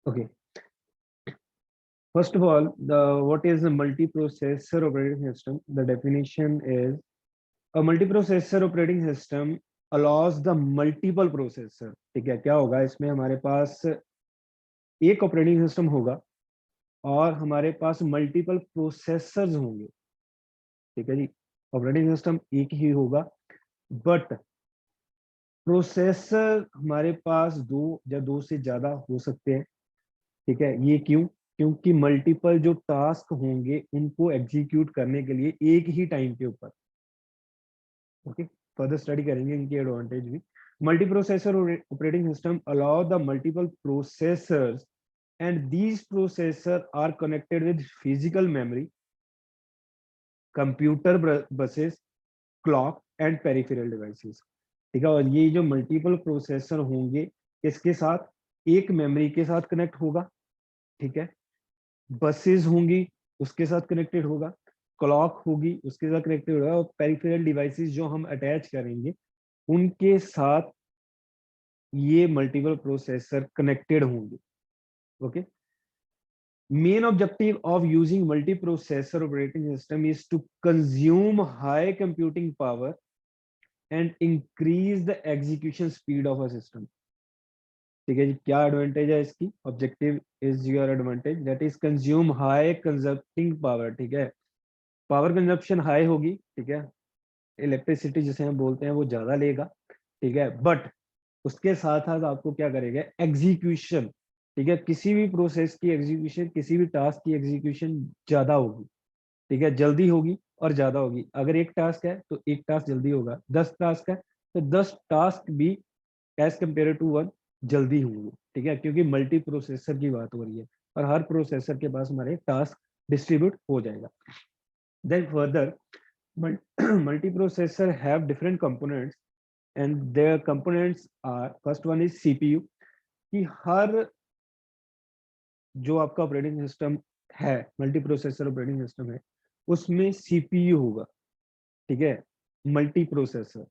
Okay. First of all, what is a multiprocessor operating system? The definition is a multiprocessor operating system allows the multiple processor. ठीक है, क्या होगा इसमें? हमारे पास एक ऑपरेटिंग सिस्टम होगा और हमारे पास मल्टीपल प्रोसेसर्स होंगे। ठीक है जी, ऑपरेटिंग सिस्टम एक ही होगा बट प्रोसेसर हमारे पास दो या दो से ज्यादा हो सकते हैं। ठीक है, ये क्यों? क्योंकि मल्टीपल जो टास्क होंगे उनको एग्जीक्यूट करने के लिए एक ही टाइम के ऊपर। ओके, फर्दर स्टडी करेंगे इनकी एडवांटेज भी। Multi processor operating system allow the multiple processors and these processor are connected with physical memory, computer buses, clock and peripheral devices. ठीक है, और ये जो मल्टीपल प्रोसेसर होंगे इसके साथ एक मेमोरी के साथ कनेक्ट होगा। ठीक है, बसेस होंगी उसके साथ कनेक्टेड होगा, क्लॉक होगी उसके साथ कनेक्टेड होगा, और पेरिफेरल डिवाइसेस जो हम अटैच करेंगे उनके साथ ये मल्टीपल प्रोसेसर कनेक्टेड होंगे। Okay, main objective of using multiprocessor operating system is to consume high computing power and increase the execution speed of a system. ठीक है जी, क्या एडवांटेज है इसकी? Objective is your advantage that is consume high consuming power. ठीक है, power consumption high होगी। ठीक है, इलेक्ट्रिसिटी जिसे हम बोलते हैं वो ज्यादा लेगा। ठीक है, बट उसके साथ साथ आपको क्या करेगा? एग्जीक्यूशन। ठीक है, किसी भी प्रोसेस की एग्जीक्यूशन, किसी भी टास्क की एग्जीक्यूशन ज्यादा होगी। ठीक है, जल्दी होगी और ज्यादा होगी। अगर एक टास्क है तो एक टास्क जल्दी होगा, 10 टास्क है तो 10 टास्क भी एज कम्पेयर टू वन जल्दी होंगे। ठीक है, क्योंकि मल्टी प्रोसेसर की बात हो रही है और हर प्रोसेसर के पास हमारे टास्क डिस्ट्रीब्यूट हो जाएगा। Then further multiprocessor have different components and their components are, first one is CPU। कि हर जो आपका ऑपरेटिंग सिस्टम है, मल्टी प्रोसेसर ऑपरेटिंग सिस्टम है, उसमें सीपीयू होगा। ठीक है, multi processor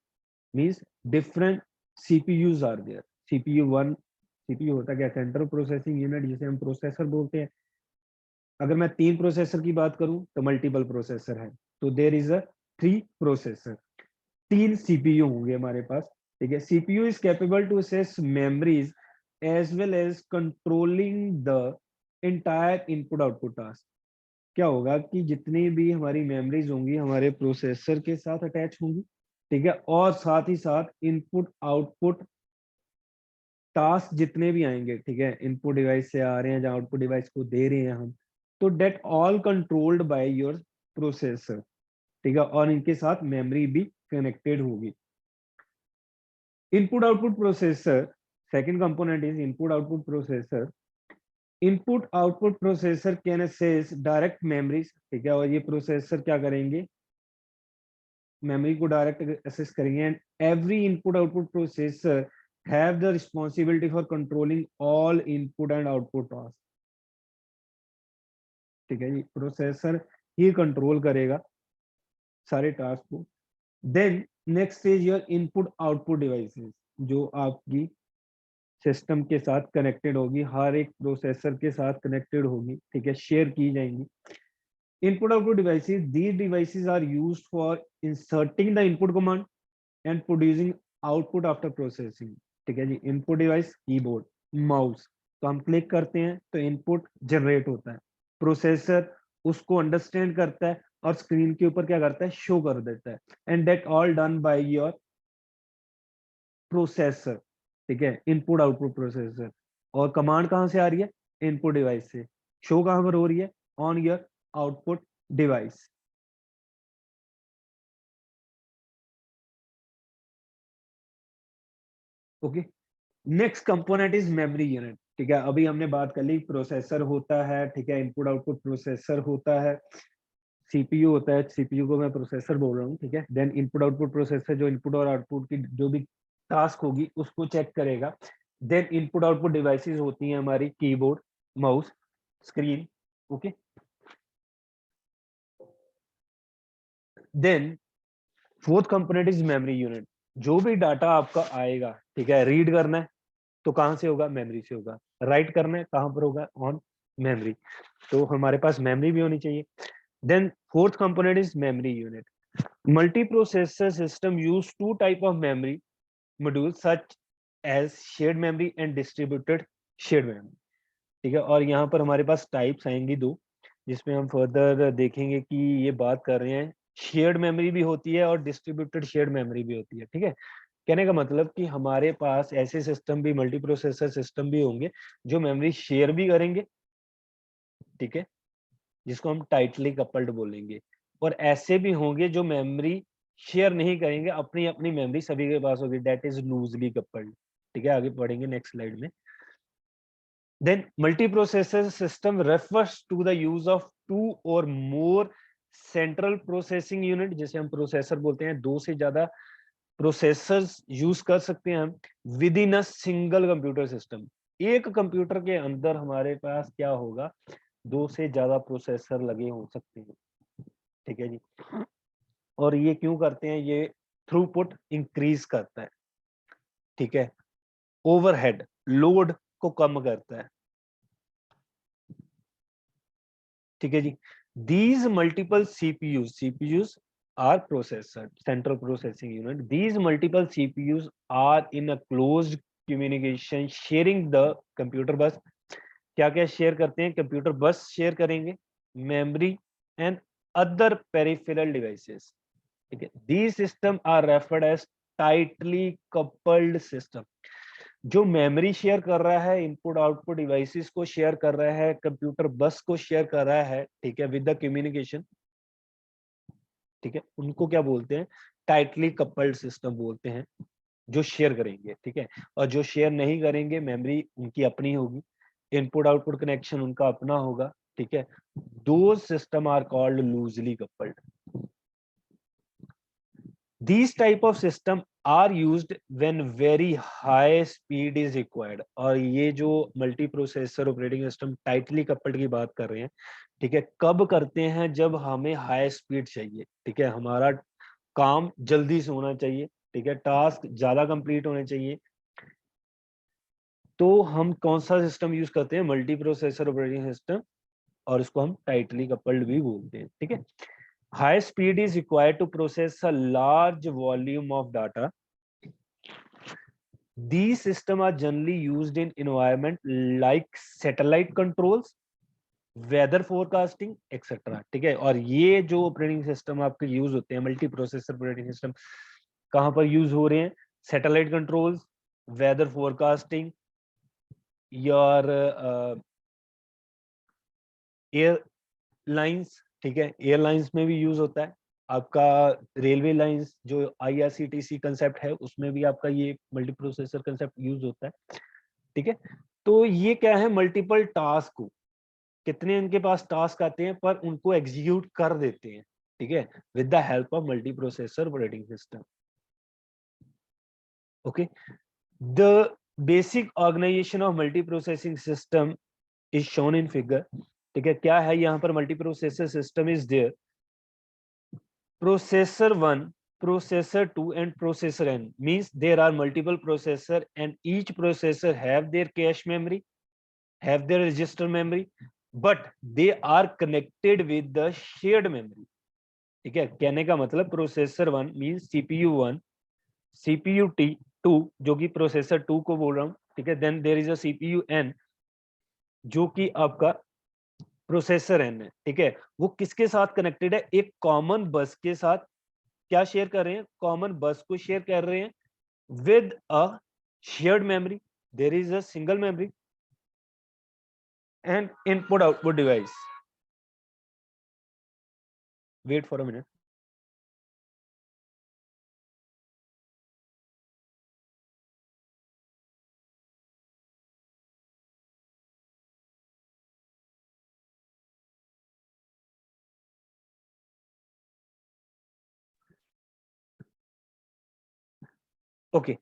means different CPUs are there. CPU one, CPU होता क्या? सेंट्रल प्रोसेसिंग यूनिट, जिसे हम प्रोसेसर बोलते हैं। अगर मैं 3 प्रोसेसर की बात करूं तो मल्टीपल प्रोसेसर है, तो there is a 3 processor, 3 CPU होंगे हमारे पास। ठीक है, CPU is capable to access memories as well as controlling the entire input output task. क्या होगा कि जितनी भी हमारी मेमोरीज होंगी हमारे प्रोसेसर के साथ अटैच होंगी। ठीक है, और साथ ही साथ इनपुट आउटपुट टास्क जितने भी आएंगे, ठीक है, इनपुट डिवाइस से आ रहे हैं या आउटपुट डिवाइस को दे रहे हैं हम, तो that all controlled by your processor. ठीक है, और इनके साथ मेमोरी भी कनेक्टेड होगी। Input output processor, second component is input output processor. Input output processor can access direct memories. ठीक है, और ये प्रोसेसर क्या करेंगे? मेमोरी को डायरेक्ट असेस करेंगे। And every input output processor have the responsibility for controlling all input and output task. ठीक है जी, प्रोसेसर ही कंट्रोल करेगा सारे टास्क को। Then next is your input output devices, जो आपकी सिस्टम के साथ कनेक्टेड होगी, हर एक प्रोसेसर के साथ कनेक्टेड होगी। ठीक है, शेयर की जाएंगी। Input output devices, these devices are used for inserting the input command and producing output after processing। ठीक है जी, इनपुट डिवाइस कीबोर्ड, माउस, तो हम क्लिक करते हैं तो इनपुट जनरेट होता है, प्रोसेसर उसको अंडरस्टैंड करता है और स्क्रीन के ऊपर क्या करता है? शो कर देता है। And that all done by your processor. ठीक है, इनपुट आउटपुट प्रोसेसर। और कमांड कहां से आ रही है? इनपुट डिवाइस से। शो कहां पर हो रही है? On your output device. Okay, next component is memory unit. ठीक है, अभी हमने बात कर ली प्रोसेसर होता है। ठीक है, इनपुट आउटपुट प्रोसेसर होता है, सीपीयू होता है, सीपीयू को मैं प्रोसेसर बोल रहा हूँ। ठीक है, देन इनपुट आउटपुट प्रोसेसर जो इनपुट और आउटपुट की जो भी टास्क होगी उसको चेक करेगा। देन इनपुट आउटपुट डिवाइसेस होती हैं हमारी keyboard, mouse, screen. Okay, then fourth component is memory unit. जो भी डाटा आपका आएगा, ठीक है, रीड करना है, तो कहाँ से होगा, मेमोरी से होगा। राइट करना है कहाँ पर होगा, ऑन मेमोरी, तो हमारे पास मेमोरी भी होनी चाहिए। Then fourth component is memory unit. Multiprocessor system use two type of memory module such as shared memory and distributed shared memory, ठीक है। और यहाँ पर हमारे पास टाइप्स आएंगी दो, जिसमें हम फर्दर देखेंगे कि ये बात कर रहे हैं शेयर्ड मेमोरी भी होती है और डिस्ट्रीब्यूटेड शेयर्ड मेमोरी भी होती है, ठीक है। कहने का मतलब कि हमारे पास ऐसे सिस्टम भी, मल्टी प्रोसेसर सिस्टम भी होंगे जो मेमोरी शेयर भी करेंगे, ठीक है, जिसको हम टाइटली कपल्ड बोलेंगे। और ऐसे भी होंगे जो मेमोरी शेयर नहीं करेंगे, अपनी अपनी मेमोरी सभी के पास होगी, दैट इज लूजली कपल्ड, ठीक है। आगे पढ़ेंगे नेक्स्ट स्लाइड में। Then multiprocessor system refers to the use of two or more central processing unit, जैसे हम प्रोसेसर बोलते हैं, दो से ज्यादा प्रोसेसर्स यूज कर सकते हैं हम with in a single computer system. एक कंप्यूटर के अंदर हमारे पास क्या होगा, दो से ज्यादा प्रोसेसर लगे हो सकते हैं, ठीक है जी। और ये क्यों करते हैं, ये थ्रूपुट इंक्रीज करता है, ठीक है, ओवरहेड लोड को कम करता है, ठीक है जी। These multiple CPUs are processor, central processing unit. These multiple CPUs are in a closed communication sharing the computer bus. क्या क्या शेयर करते हैं, कंप्यूटर बस शेयर करेंगे, memory and other peripheral devices, ठीक है। These system are referred as tightly coupled system. जो memory share कर रहा है, इनपुट आउटपुट डिवाइसेस को शेयर कर रहा है, कंप्यूटर बस को शेयर कर रहा है, ठीक है, विद द कम्युनिकेशन, ठीक है, उनको क्या बोलते हैं, टाइटली कपल्ड सिस्टम बोलते हैं, जो शेयर करेंगे, ठीक है। और जो शेयर नहीं करेंगे, मेमोरी उनकी अपनी होगी, इनपुट आउटपुट कनेक्शन उनका अपना होगा, ठीक है। दो system are called loosely coupled. These type of system are used when very high speed is required। और ये जो multi processor operating system tightly coupled की बात कर रहे हैं, ठीक है, कब करते हैं, जब हमें हाई स्पीड चाहिए, ठीक है, हमारा काम जल्दी से होना चाहिए, ठीक है, टास्क ज्यादा कंप्लीट होने चाहिए, तो हम कौन सा सिस्टम यूज करते हैं, मल्टी प्रोसेसर ऑपरेटिंग सिस्टम, और इसको हम टाइटली कपल्ड भी बोलते हैं, ठीक है। High speed is required to process a large volume of data. These systems are generally used in environment like satellite controls, weather forecasting etcetera, ठीक है। और ये जो ऑपरेटिंग सिस्टम आपके यूज होते हैं, मल्टी प्रोसेसर ऑपरेटिंग सिस्टम, कहाँ पर यूज हो रहे हैं, satellite controls, weather forecasting, your airlines, ठीक है, एयरलाइंस में भी यूज होता है आपका, रेलवे लाइंस जो IRCTC कंसेप्ट है उसमें भी आपका ये मल्टी प्रोसेसर कंसेप्ट यूज होता है, ठीक है। तो ये क्या है, मल्टीपल टास्क को, कितने इनके पास टास्क आते हैं पर उनको एग्जीक्यूट कर देते हैं, ठीक है, with the help of multi processor operating system, okay. The basic organisation of multi processing system is shown in figure, ठीक है। क्या है यहाँ पर, multi processor system is there, processor 1, processor 2 and processor n, means there are multiple processor and each processor have their cache memory, have their register memory, but they are connected with the shared memory, ठीक है। कहने का मतलब processor 1 means CPU 1, CPU 2 जो कि processor 2 को बोल रहा हूँ, ठीक है। Then there is a CPU n जो कि आपका प्रोसेसर एन है, ठीक है। वो किसके साथ कनेक्टेड है, एक कॉमन बस के साथ, क्या शेयर कर रहे हैं, कॉमन बस को शेयर कर रहे हैं with a shared memory, there is a single memory and input output device. Wait for a minute. Okay,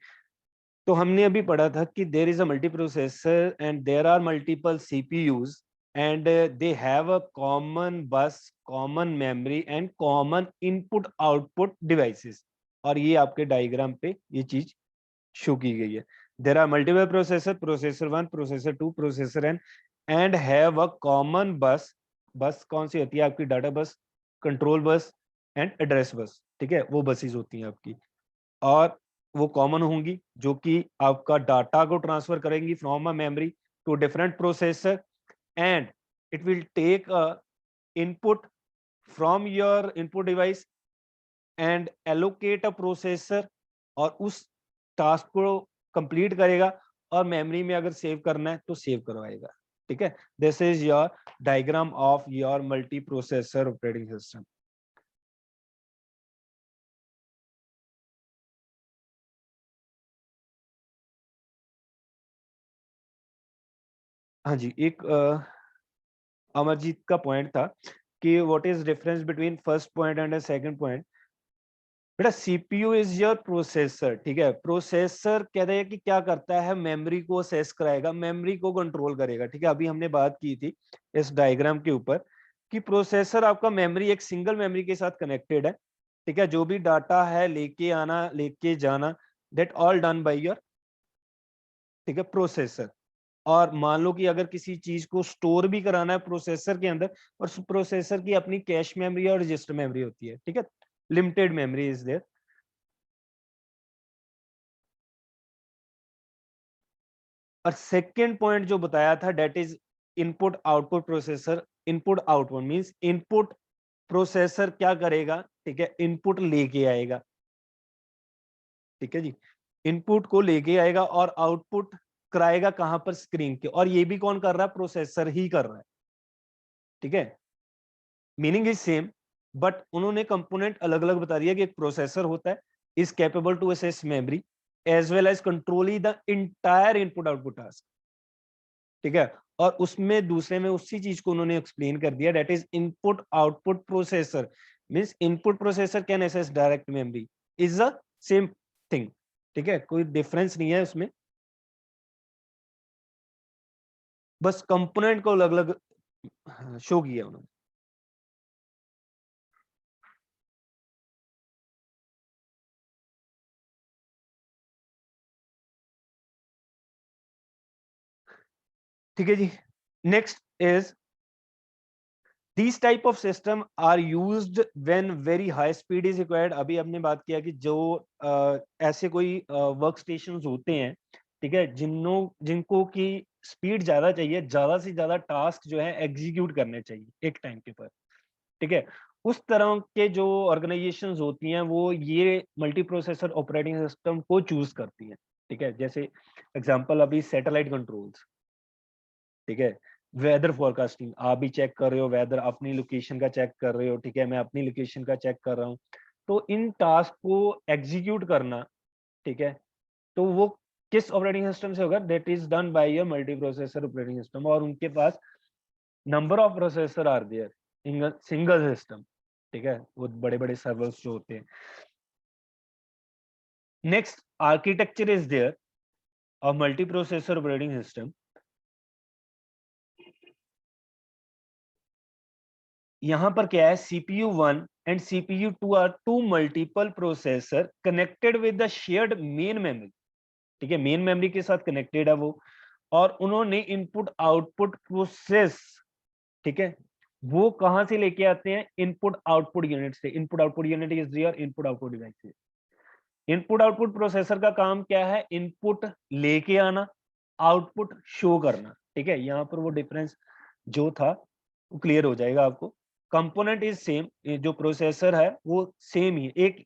तो हमने अभी पढ़ा था कि there is a multi processor and there are multiple CPUs and they have a common bus, common memory and common input output devices. और ये आपके diagram पे ये चीज शो की गई है। There are multiple processor, processor 1, processor 2, processor n, and have a common bus. Bus कौन सी होती है आपकी? डाटा बस, control bus and address bus, ठीक है, वो बसेस होती हैं आपकी, और वो कॉमन होंगी जो कि आपका डाटा को ट्रांसफर करेंगी from a memory to different processor, and it will take a input from your input device and allocate a processor, और उस टास्क को कंप्लीट करेगा, और मेमोरी में अगर सेव करना है तो सेव करवाएगा, ठीक है। This is your diagram of your multi processor operating system. हाँ जी, एक अमरजीत का पॉइंट था कि what is difference between first point and second point. बेटा सीपीयू इज योर प्रोसेसर, ठीक है। प्रोसेसर कह रहे हैं कि क्या करता है, मेमोरी को असेस कराएगा, मेमोरी को कंट्रोल करेगा, ठीक है। अभी हमने बात की थी इस डायग्राम के ऊपर कि प्रोसेसर आपका मेमोरी, एक सिंगल मेमोरी के साथ कनेक्टेड है, ठीक है। जो भी डाटा है लेके आना लेके जाना, that all done by your, ठीक है, प्रोसेसर। और मान लो कि अगर किसी चीज को स्टोर भी कराना है प्रोसेसर के अंदर, और प्रोसेसर की अपनी कैश मेमोरी और रजिस्टर मेमोरी होती है, ठीक है, लिमिटेड मेमोरी इज देयर। और सेकेंड पॉइंट जो बताया था, that is input output processor. Input output means input processor क्या करेगा, ठीक है, इनपुट लेके आएगा, ठीक है जी, इनपुट को लेके आएगा और आउटपुट कराएगा कहां पर? स्क्रीन के। और ये भी कौन कर रहा है? प्रोसेसर ही कर रहा है, ठीक है। मीनिंग इज सेम, बट उन्होंने कंपोनेंट अलग अलग बता दिया कि एक प्रोसेसर होता है, is capable to access memory as well as controlling the entire input output task, ठीक है। और उसमें दूसरे में उसी चीज को उन्होंने एक्सप्लेन कर दिया, that is input output processor means input processor can access direct memory, is a same thing, ठीक है, कोई डिफरेंस नहीं है उसमें, बस कंपोनेंट को अलग अलग शो किया उन्होंने। ठीक है जी, next is These type of system are used when very high speed is required। अभी हमने बात किया कि जो ऐसे कोई वर्क स्टेशन होते हैं, ठीक है, जिनको की स्पीड ज्यादा चाहिए, ज्यादा से ज्यादा टास्क जो है एग्जीक्यूट करने चाहिए एक टाइम के ऊपर, ठीक है। उस तरह के जो ऑर्गेनाइजेशंस होती हैं वो ये मल्टी प्रोसेसर ऑपरेटिंग सिस्टम को चूज करती हैं, ठीक है। जैसे एग्जांपल अभी सैटेलाइट कंट्रोल्स, ठीक है, वेदर फोरकास्टिंग, आप भी चेक कर रहे हो वेदर, अपनी लोकेशन का चेक कर रहे हो, ठीक है, मैं अपनी लोकेशन का चेक कर रहा हूँ। तो इन टास्क को एग्जीक्यूट करना, ठीक है, तो वो किस ऑपरेटिंग सिस्टम से होगा? That is done by a multi processor operating system, और उनके पास number of processor are there in single system, ठीक है, वो बड़े बड़े सर्वर्स जो होते हैं। Next architecture is there of multi processor operating system. यहाँ पर क्या है, CPU 1 and CPU 2 are two multiple processor connected with the shared main memory, ठीक है, मेन मेमोरी के साथ कनेक्टेड है वो, और उन्होंने इनपुट आउटपुट प्रोसेस, ठीक है, वो कहां से लेके आते हैं? इनपुट आउटपुट यूनिट से। Input output unit is your input output device. Input output processor का काम क्या है? इनपुट लेके आना, आउटपुट शो करना, ठीक है। यहाँ पर वो डिफरेंस जो था वो क्लियर हो जाएगा आपको। कंपोनेंट इज सेम, जो प्रोसेसर है वो सेम ही, एक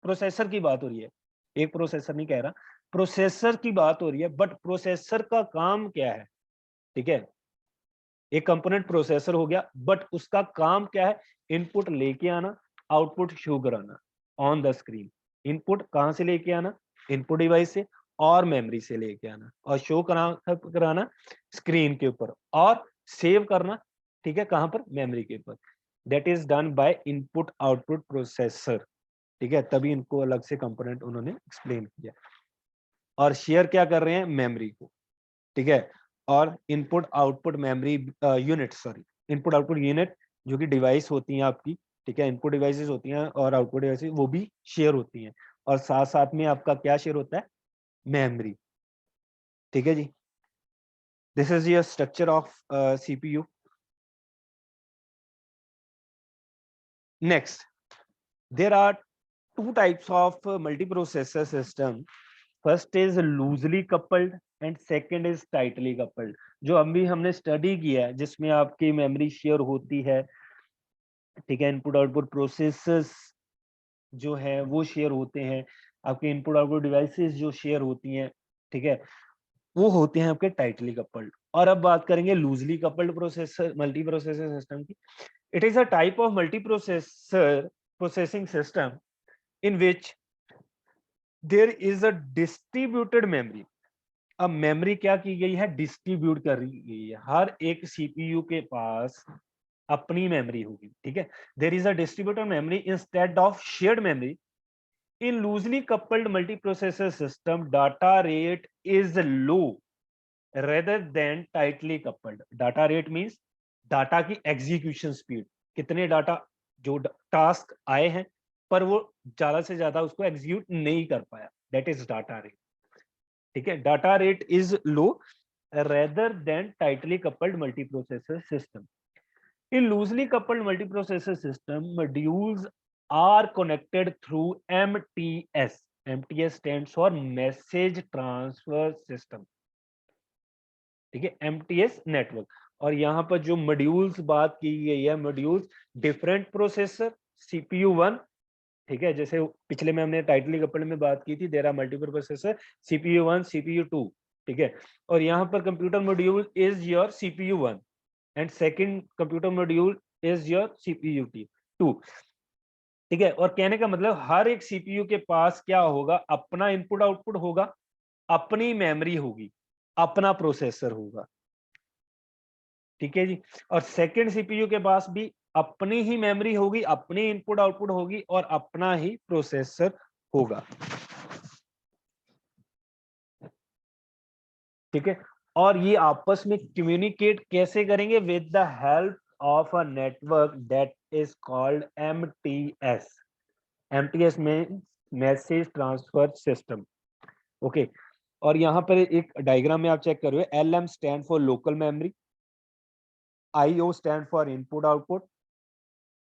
प्रोसेसर की बात हो रही है, एक प्रोसेसर नहीं कह रहा, प्रोसेसर की बात हो रही है, बट प्रोसेसर का काम क्या है, ठीक है। एक कंपोनेंट प्रोसेसर हो गया, बट उसका काम क्या है? इनपुट लेके आना, आउटपुट शो कराना ऑन द स्क्रीन। इनपुट कहां से लेके आना? इनपुट डिवाइस से, और मेमोरी से लेके आना, और शो कराना स्क्रीन के ऊपर, और सेव करना, ठीक है, कहां पर? मेमोरी के ऊपर। That is done by input output processor, ठीक है। तभी इनको अलग से कंपोनेंट उन्होंने एक्सप्लेन किया, और शेयर क्या कर रहे हैं? मेमोरी को, ठीक है। और input output memory unit, sorry, input output unit जो कि डिवाइस होती हैं आपकी, ठीक है, इनपुट डिवाइसेस होती हैं और आउटपुट डिवाइसेस वो भी शेयर होती हैं, और साथ साथ में आपका क्या शेयर होता है? मेमोरी, ठीक है जी, this is your structure of CPU. Next, there are two types of multiprocessor system. First is loosely coupled and second is tightly coupled. जो अभी हमने स्टडी किया है जिसमें आपकी मेमोरी शेयर होती है, ठीक है, इनपुट आउटपुट प्रोसेसर्स जो है वो शेयर होते हैं, आपके इनपुट आउटपुट डिवाइसेस जो शेयर होती हैं, ठीक है, वो होते हैं आपके टाइटली कपल्ड. और अब बात करेंगे loosely coupled processor multi processor system की. It is a type of multi processor processing system in which there is a distributed memory. अब मेमोरी क्या की गई है, डिस्ट्रीब्यूट कर गई है. हर एक सीपीयू के पास अपनी मेमोरी होगी, ठीक है. There is a distributed memory instead of shared memory. In loosely coupled multiprocessor system data rate is low rather than tightly coupled. Data rate means data की एग्जीक्यूशन स्पीड, कितने डाटा जो टास्क आए हैं पर वो ज्यादा से ज्यादा उसको एग्जीक्यूट नहीं कर पाया, दैट इज डाटा रेट. ठीक है, data rate is low rather than tightly coupled multiprocessor system. In loosely coupled multiprocessor system modules are connected through MTS. MTS stands for message transfer system. ठीक है, MTS network. और यहाँ पर जो modules बात की गई है, मॉड्यूल्स डिफरेंट प्रोसेसर CPU 1, ठीक है, जैसे पिछले में हमने टाइटली कपल्ड में बात की थी, there are multiple processor CPU 1 CPU 2, ठीक है. और यहाँ पर computer module is your CPU 1 and second computer module is your CPU 2. ठीक है, और कहने का मतलब हर एक CPU के पास क्या होगा, अपना इनपुट आउटपुट होगा, अपनी मेमोरी होगी, अपना प्रोसेसर होगा. ठीक है जी. और सेकंड CPU के पास भी अपनी ही मेमोरी होगी, अपनी इनपुट आउटपुट होगी और अपना ही प्रोसेसर होगा. ठीक है, और ये आपस में कम्युनिकेट कैसे करेंगे, with the help of a network that is called MTS. MTS में मैसेज ट्रांसफर सिस्टम. ओके, और यहाँ पर एक डायग्राम में आप चेक कर रहे हो, LM stand for local memory, IO stand for input output,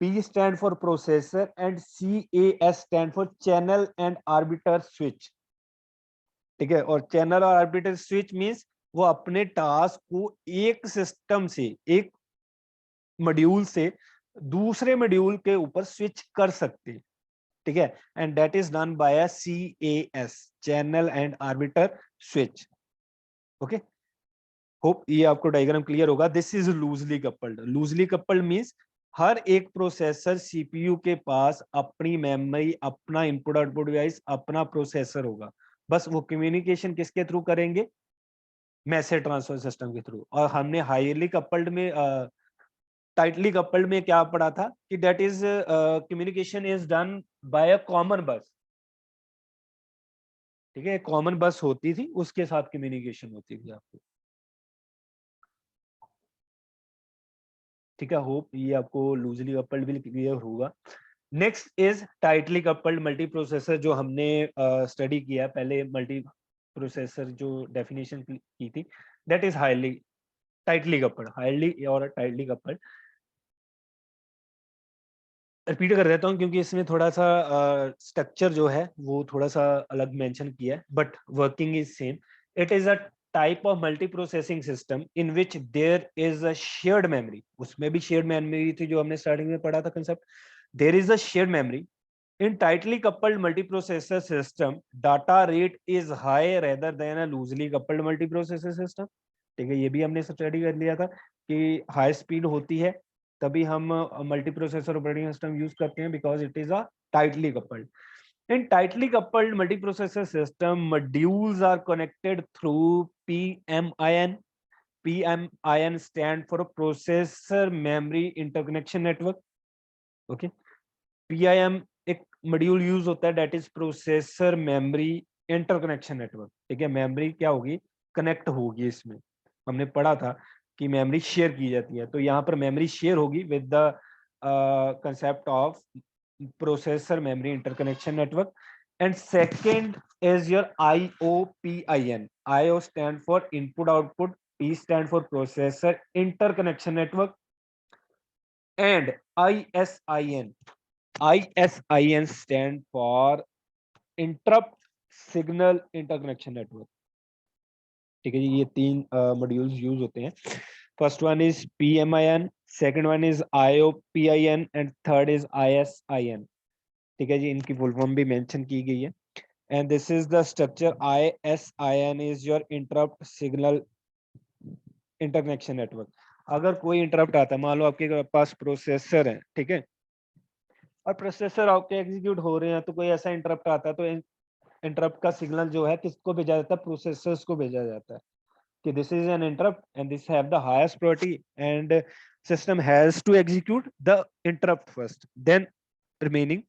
P stand for processor and CAS stand for channel and arbiter switch. ठीक है, और चैनल और आर्बिटर स्विच मींस वो अपने टास्क को एक सिस्टम से, एक मॉड्यूल से दूसरे मॉड्यूल के ऊपर स्विच कर सकते हैं. ठीक है, and that is done by a CAS, channel and arbiter switch. Okay, hope ये आपको डायग्राम क्लियर होगा. This is loosely coupled. Loosely coupled means हर एक प्रोसेसर CPU के पास अपनी मेमोरी, अपना इनपुट आउटपुट डिवाइस, अपना प्रोसेसर होगा. बस वो कम्युनिकेशन किसके थ्रू करेंगे, मैसेज ट्रांसफर सिस्टम के थ्रू. और हमने हाईली कपल्ड में टाइटली कपल्ड में क्या पढ़ा था कि that is communication is done by a common बस. ठीक है, कॉमन बस होती थी, उसके साथ कम्युनिकेशन होती थी आपको. ठीक है, होप ये आपको लूजली कपल्ड भी क्लियर होगा. Next is tightly coupled multi processor, जो हमने स्टडी किया पहले. मल्टी प्रोसेसर जो डेफिनेशन की थी, that is highly tightly coupled. Highly और टाइटली कपल्ड, रिपीट कर देता हूँ क्योंकि इसमें थोड़ा सा स्ट्रक्चर जो है वो थोड़ा सा अलग मेंशन किया है, but working is same. It is a type of multi processing system in which there is a shared memory. उसमें भी शेयर्ड मेमोरी थी जो हमने स्टार्टिंग में पढ़ा था concept. There is a shared memory. In tightly coupled multiprocessor system, data rate is high rather than a loosely coupled multiprocessor system. ठीक है, ये भी हमने स्टडी कर लिया था कि हाई स्पीड होती है तभी हम मल्टीप्रोसेसर ऑपरेटिंग सिस्टम यूज करते हैं, because it is a tightly coupled. In tightly coupled multiprocessor system, modules are connected through PMIN. PMIN stand for Processor Memory Interconnection Network. Okay, PIM एक module use होता है, that is processor memory interconnection network. ठीक है, memory क्या होगी, connect होगी. इसमें हमने पढ़ा था कि मेमोरी शेयर की जाती है, तो यहाँ पर मेमोरी शेयर होगी with the concept of processor memory interconnection network. and second is your IOPIN. IO stand for input output, P stand for processor interconnection network, and ISIN stand for interrupt signal interconnection network. ठीक है जी, ये तीन modules use होते हैं. First one is PMIN, second one is IOPIN and third is ISIN. ठीक है जी, इनकी full form भी मेंशन की गई है. And this is the structure. ISIN is your interrupt signal interconnection network. अगर कोई इंटरप्ट आता है, मान लो आपके पास प्रोसेसर है, ठीक है, और प्रोसेसर आपके एग्जीक्यूट हो रहे हैं, तो कोई ऐसा इंटरप्ट आता है, तो इंटरप्ट का सिग्नल जो है किसको भेजा जाता है? प्रोसेसर्स को भेजा जाता है कि this is an interrupt and this have the highest priority and system has to execute the interrupt first, then remaining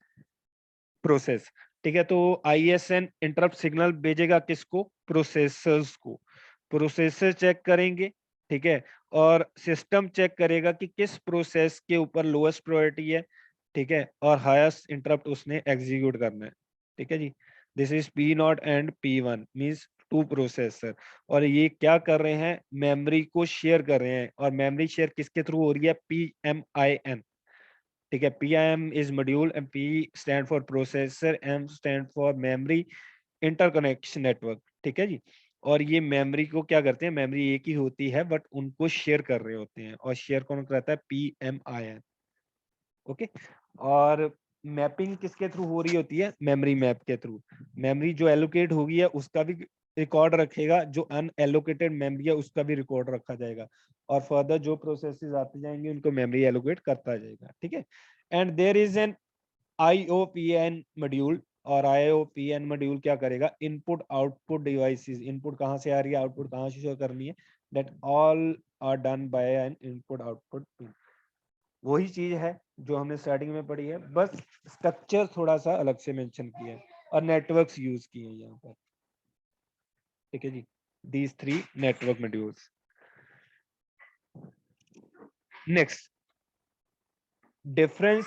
process. ठीक है, तो ISN इंटरप्ट सिग्नल भेजेगा किसको? प्रोसेसर्स को. प्रोसेसर चेक करेंगे, ठीक है, और सिस्टम चेक करेगा कि किस प्रोसेस के ऊपर लोएस्ट प्रायोरिटी है, ठीक है, और हाईएस्ट इंटरप्ट उसने एग्जीक्यूट करना है. ठीक है जी, this is P0 and P1 means two processor. और ये क्या कर रहे हैं? मेमोरी को शेयर कर रहे हैं. और मेमोरी शेयर किसके थ्रू हो रही है? PMIN. ठीक है, PIM is module and P stand for processor, M stand for memory interconnection network. ठीक है जी. और ये मेमोरी को क्या करते हैं? मेमोरी एक ही होती है बट उनको शेयर कर रहे होते हैं, और शेयर कौन करता है? PMIN. ओके. और मैपिंग किसके थ्रू हो रही होती है? मेमोरी मैप के थ्रू. मेमोरी जो एलोकेट होगी है उसका भी रिकॉर्ड रखेगा, जो अनएलोकेटेड मेमोरी है उसका भी रिकॉर्ड रखा जाएगा, और फर्दर जो प्रोसेसेस आते जाएंगे उनको मेमोरी एलोकेट करता जाएगा. ठीक है. And there is an IOPN module. और IOPN मॉड्यूल क्या करेगा? Input output devices. इनपुट कहाँ से आ रही है, आउटपुट कहाँ से शो करनी है, that all are done by an input output too. वही चीज है जो हमने स्टार्टिंग में पढ़ी है, बस स्ट्रक्चर थोड़ा सा अलग से मेंशन किया है और नेटवर्क्स यूज किए हैं यहाँ पर. ठीक है जी, these three network modules. Next, difference.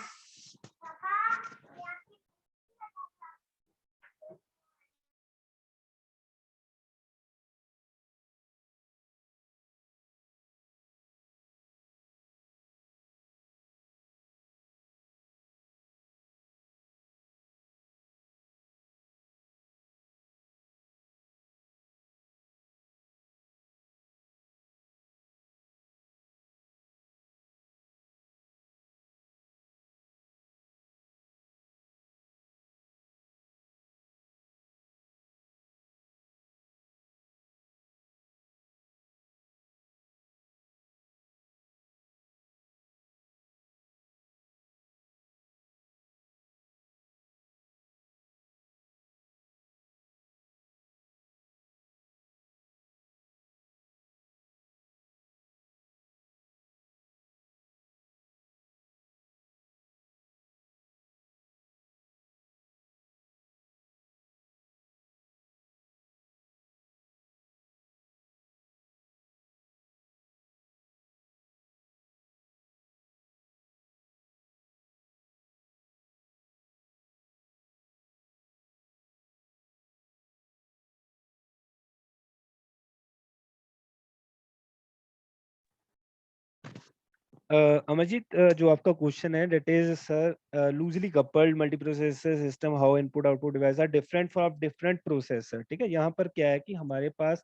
Amarjit, जो आपका क्वेश्चन है that is sir, loosely coupled multiprocessor system, how input output device are different for different processor. ठीक है, यहाँ पर क्या है कि हमारे पास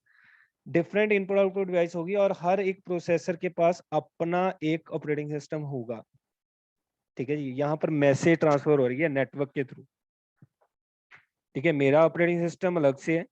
डिफरेंट इनपुट आउटपुट डिवाइस होगी और हर एक प्रोसेसर के पास अपना एक ऑपरेटिंग सिस्टम होगा. ठीक है जी, यहाँ पर मैसेज ट्रांसफर हो रही है नेटवर्क के थ्रू. ठीक है, मेरा ऑपरेटिंग सिस्टम अलग से है.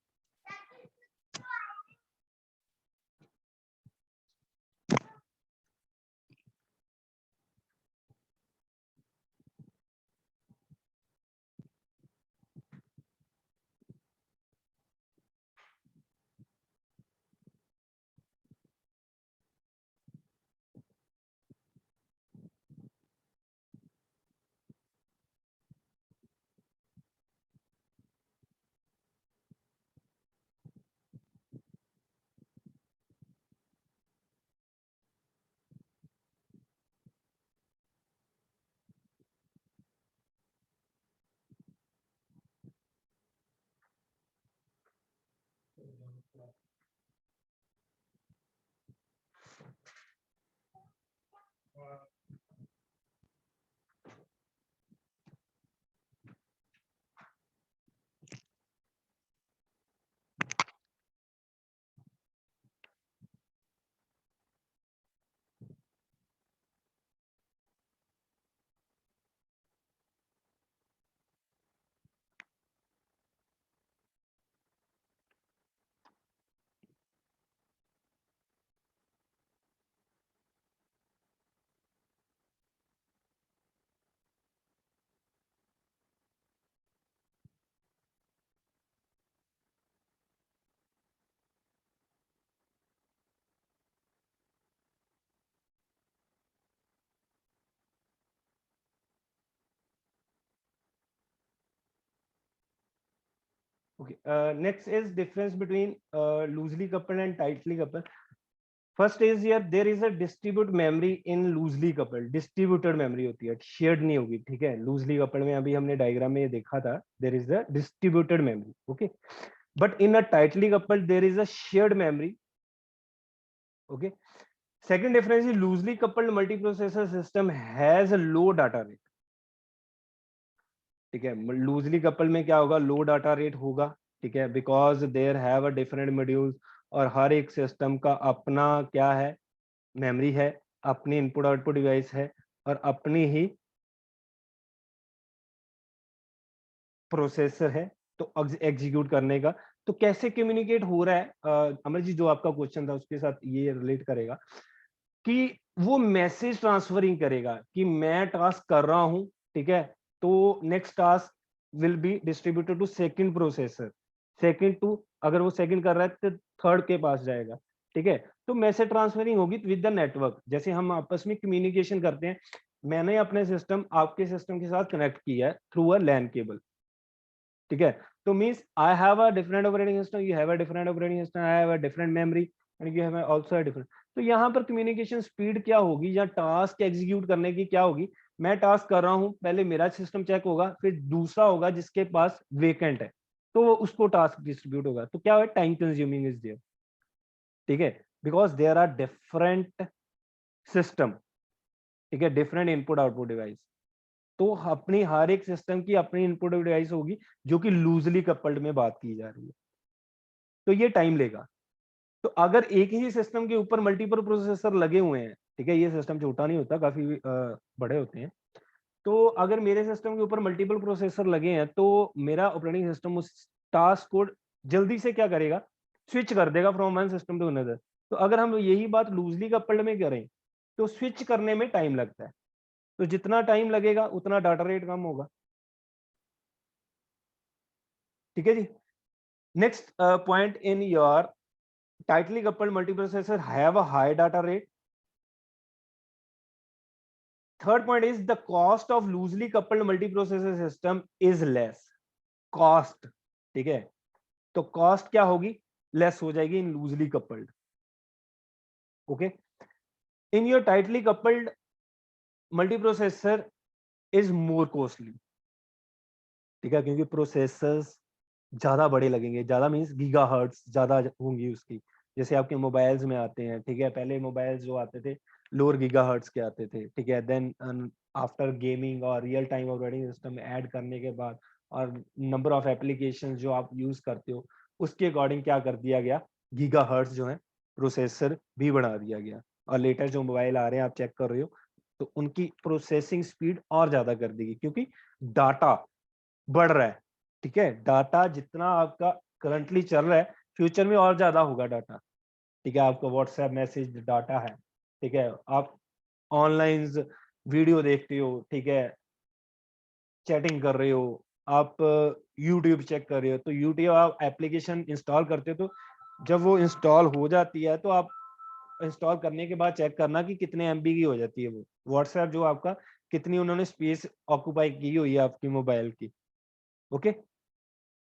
Okay. Next is difference between loosely coupled and tightly coupled. First is here there is a distribute memory in loosely coupled. Distributed memory होती है, shared नहीं होगी, ठीक है. Loosely coupled में अभी हमने डायग्राम में ये देखा था, there is a distributed memory, okay. But in a tightly coupled there is a shared memory, okay. Second difference is loosely coupled multiprocessor system has a low data rate, ठीक है. Loosely couple में क्या होगा, लो data rate होगा, ठीक है, because there have a different modules और हर एक सिस्टम का अपना क्या है, मेमोरी है, अपनी इनपुट आउटपुट डिवाइस है और अपनी ही प्रोसेसर है तो एग्जीक्यूट करने का. तो कैसे कम्युनिकेट हो रहा है, अमर जी जो आपका क्वेश्चन था उसके साथ ये रिलेट करेगा कि वो मैसेज ट्रांसफरिंग करेगा कि मैं टास्क कर रहा हूं, ठीक है, तो next task will be distributed to second processor, second two, अगर वो सेकंड कर रहा है तो थर्ड के पास जाएगा, ठीक है. तो मैसेज ट्रांसफरिंग होगी विद द नेटवर्क, जैसे हम आपस में कम्युनिकेशन करते हैं. मैंने अपने सिस्टम आपके सिस्टम के साथ कनेक्ट किया है थ्रू अ लैन केबल, ठीक है. तो means I have a different operating system, you have a different operating system, I have a different memory and you have also a different. तो यहाँ पर कम्युनिकेशन स्पीड क्या होगी या टास्क एग्जीक्यूट करने की क्या होगी, मैं टास्क कर रहा हूँ, पहले मेरा सिस्टम चेक होगा, फिर दूसरा होगा जिसके पास वेकेंट है तो वो उसको टास्क डिस्ट्रीब्यूट होगा. तो क्या है, टाइम कंज्यूमिंग इज देयर, ठीक है, because there are different system, ठीक है, डिफरेंट इनपुट आउटपुट डिवाइस. तो अपनी हर एक सिस्टम की अपनी इनपुट डिवाइस होगी जो कि लूजली कपल्ड में बात की जा रही है, तो ये टाइम लेगा. तो अगर एक ही सिस्टम के ऊपर मल्टीपल प्रोसेसर लगे हुए हैं, ठीक है, ये सिस्टम छोटा नहीं होता, काफी बड़े होते हैं. तो अगर मेरे सिस्टम के ऊपर मल्टीपल प्रोसेसर लगे हैं तो मेरा ऑपरेटिंग सिस्टम उस टास्क को जल्दी से क्या करेगा, स्विच कर देगा from one system to another. तो अगर हम यही बात लूजली कपल्ड में करें तो स्विच करने में टाइम लगता है, तो जितना टाइम लगेगा उतना डाटा रेट कम होगा, ठीक है जी. Next point in your tightly coupled multiprocessor have a high data rate. Third point is the cost of loosely coupled multiprocessor system is less. Cost, ठीक है, तो cost क्या होगी, less हो जाएगी in loosely coupled, okay. In your tightly coupled multiprocessor is more costly, ठीक है, क्योंकि प्रोसेसर्स ज्यादा बड़े लगेंगे, ज्यादा मींस गीगाहर्ट्ज ज्यादा होंगी उसकी, जैसे आपके मोबाइल्स में आते हैं, ठीक है. पहले मोबाइल्स जो आते थे लोअर गीगाहर्ट्ज के आते थे, ठीक है. देन आफ्टर गेमिंग और real time operating system add करने के बाद और नंबर ऑफ एप्लीकेशंस जो आप यूज करते हो उसके अकॉर्डिंग क्या कर दिया गया, गीगाहर्ट्ज जो है प्रोसेसर भी बढ़ा दिया गया. और लेटेस्ट जो मोबाइल आ रहे हैं आप चेक कर रहे हो तो उनकी प्रोसेसिंग स्पीड और ज्यादा कर देगी क्योंकि डाटा बढ़ रहा है, ठीक है. डाटा जितना आपका करंटली चल रहा है फ्यूचर में और ज्यादा होगा डाटा, ठीक है. आपका व्हाट्सएप मैसेज डाटा है, ठीक है. आप ऑनलाइन वीडियो देखते हो, ठीक है, चैटिंग कर रहे हो, आप यूट्यूब चेक कर रहे हो, तो यूट्यूब आप एप्लीकेशन इंस्टॉल करते हो, तो जब वो इंस्टॉल हो जाती है तो आप इंस्टॉल करने के बाद चेक करना कि कितने एमबी की हो जाती है वो व्हाट्सएप जो आपका, कितनी उन्होंने स्पेस ऑक्यूपाई की हुई है आपकी मोबाइल की, ओके.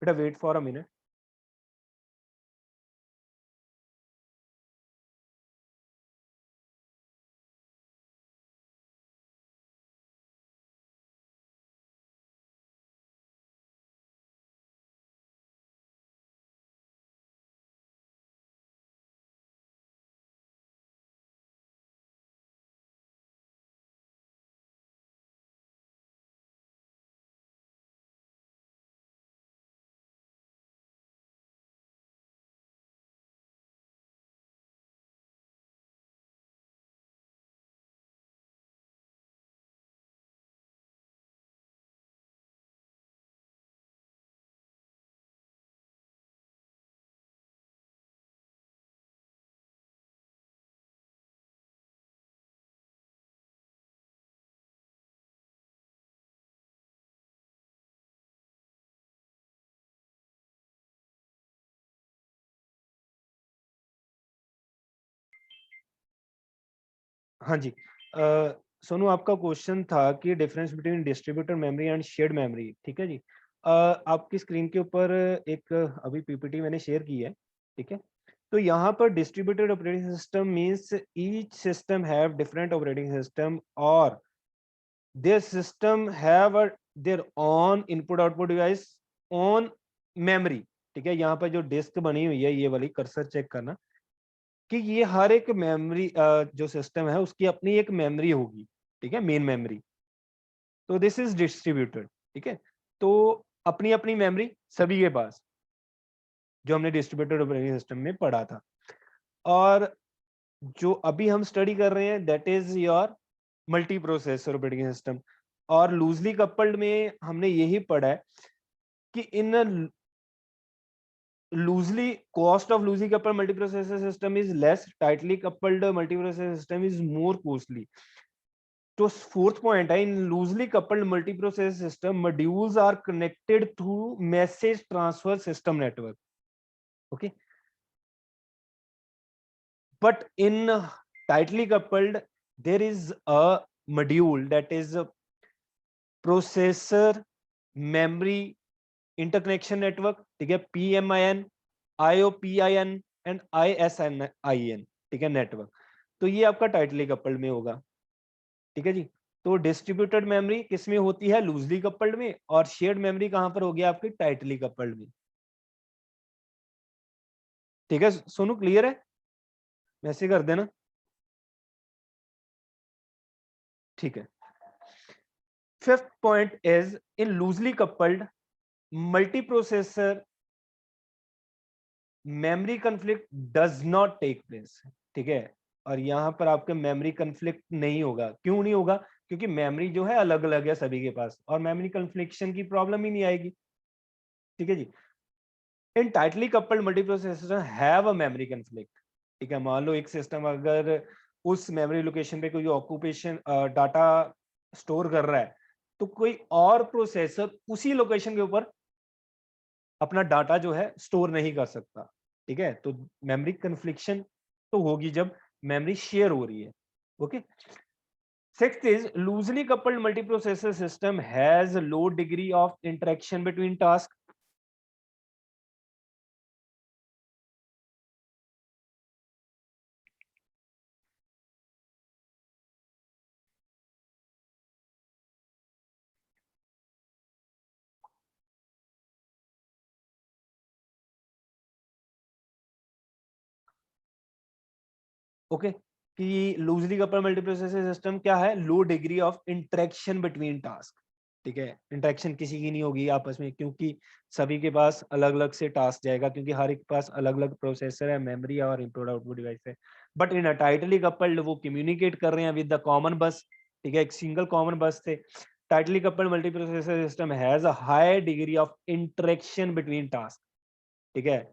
बेटा वेट फॉर अ मिनट. हाँ जी, सोनू आपका क्वेश्चन था कि difference between distributor memory and shared memory, ठीक है जी। आपकी स्क्रीन के ऊपर एक अभी पीपीटी मैंने शेयर की है, ठीक है। तो यहाँ पर distributed operating system means each system have different operating system और their system have a their own input output device on memory, ठीक है। यहाँ पर जो डिस्क बनी हुई है, ये वाली कर्सर चेक करना कि ये हर एक मेमोरी जो सिस्टम है उसकी अपनी एक मेमोरी होगी, ठीक है, मेन मेमोरी। तो दिस इज डिस्ट्रीब्यूटेड, ठीक है। तो अपनी अपनी मेमोरी सभी के पास, जो हमने डिस्ट्रीब्यूटेड ऑपरेटिंग सिस्टम में पढ़ा था। और जो अभी हम स्टडी कर रहे हैं that is your multi processor operating system. और लूजली कपल्ड में हमने यही पढ़ा है कि इन loosely cost of loosely coupled multiprocessor system is less, tightly coupled multiprocessor system is more costly. तो फोर्थ पॉइंट है, in loosely coupled multiprocessor system modules are connected through message transfer system network, okay. But in tightly coupled there is a module that is a processor memory interconnection network, ठीक है, PMIN, IOPIN and ISNIN, ठीक है, network. तो ये आपका tightly coupled में होगा, ठीक है जी। तो डिस्ट्रीब्यूटेड मेमोरी किस में होती है? लूजली कपल्ड में। और शेयर्ड मेमोरी कहां पर होगी आपकी? टाइटली कपल्ड में, ठीक है। सोनू क्लियर है? मैसेज कर देना, ठीक है। Fifth point is in loosely coupled multi processor memory conflict does not take place, ठीक है। और यहां पर आपके मेमोरी कंफ्लिक्ट नहीं होगा। क्यों नहीं होगा? क्योंकि मेमोरी जो है अलग अलग है सभी के पास, और मेमोरी कंफ्लिक्शन की प्रॉब्लम ही नहीं आएगी, ठीक है जी। In tightly coupled multiprocessor have a memory conflict, ठीक है। मान लो एक सिस्टम अगर उस मेमोरी लोकेशन पे कोई ऑक्यूपेशन डाटा स्टोर कर रहा है, तो कोई और प्रोसेसर उसी लोकेशन के ऊपर अपना डाटा जो है स्टोर नहीं कर सकता, ठीक है। तो मेमोरी कन्फ्लिक्शन तो होगी जब मेमोरी शेयर हो रही है, okay. Sixth is loosely coupled multiprocessor system has low degree of interaction between task. Okay, कि लूजली कपल्ड मल्टीप्रोसेसर सिस्टम क्या है? Low degree of interaction between task, ठीक है। इंटरेक्शन किसी की नहीं होगी आपस में, क्योंकि सभी के पास अलग अलग से टास्क जाएगा, क्योंकि हर एक के पास अलग अलग प्रोसेसर है, मेमोरी और इनपुट आउटपुट डिवाइस है। But in a tightly coupled वो कम्युनिकेट कर रहे हैं विद द कॉमन बस, ठीक है, एक सिंगल कॉमन बस से। Tightly coupled multiprocessor system has a high degree of interaction between task, ठीक है।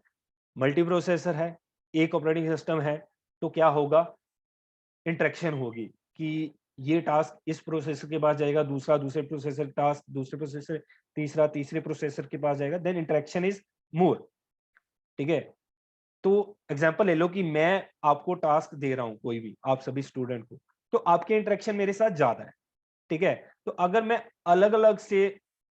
मल्टी प्रोसेसर है, एक ऑपरेटिंग सिस्टम है, तो क्या होगा? इंटरेक्शन होगी कि ये टास्क इस प्रोसेसर के पास जाएगा, दूसरा दूसरे प्रोसेसर टास्क दूसरे प्रोसेसर, तीसरा तीसरे प्रोसेसर के पास जाएगा, देन इंटरेक्शन इज मोर, ठीक है। तो एग्जांपल ले लो कि मैं आपको टास्क दे रहा हूं, कोई भी आप सभी स्टूडेंट को, तो आपके इंटरेक्शन मेरे साथ ज्यादा है, ठीक है। तो अगर मैं अलग अलग से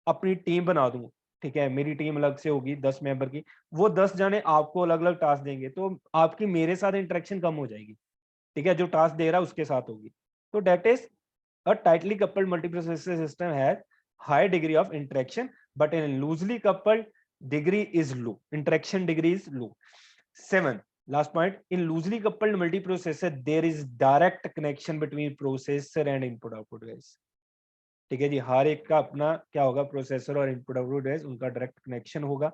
अपनी टीम बना दूं, ठीक है, मेरी टीम अलग से होगी 10 मेंबर की, वो 10 जाने आपको अलग अलग टास्क देंगे, तो आपकी मेरे साथ इंटरेक्शन कम हो जाएगी, ठीक है, जो टास्क दे रहा है उसके साथ होगी। तो that is a tightly coupled multiprocessor system has high degree of interaction, but in loosely coupled degree is low, interaction degree is low. 7, last point, in loosely coupled multiprocessor there is direct connection between processor and input output device, ठीक है जी। हर एक का अपना क्या होगा? Processor और input output device, उनका direct connection होगा।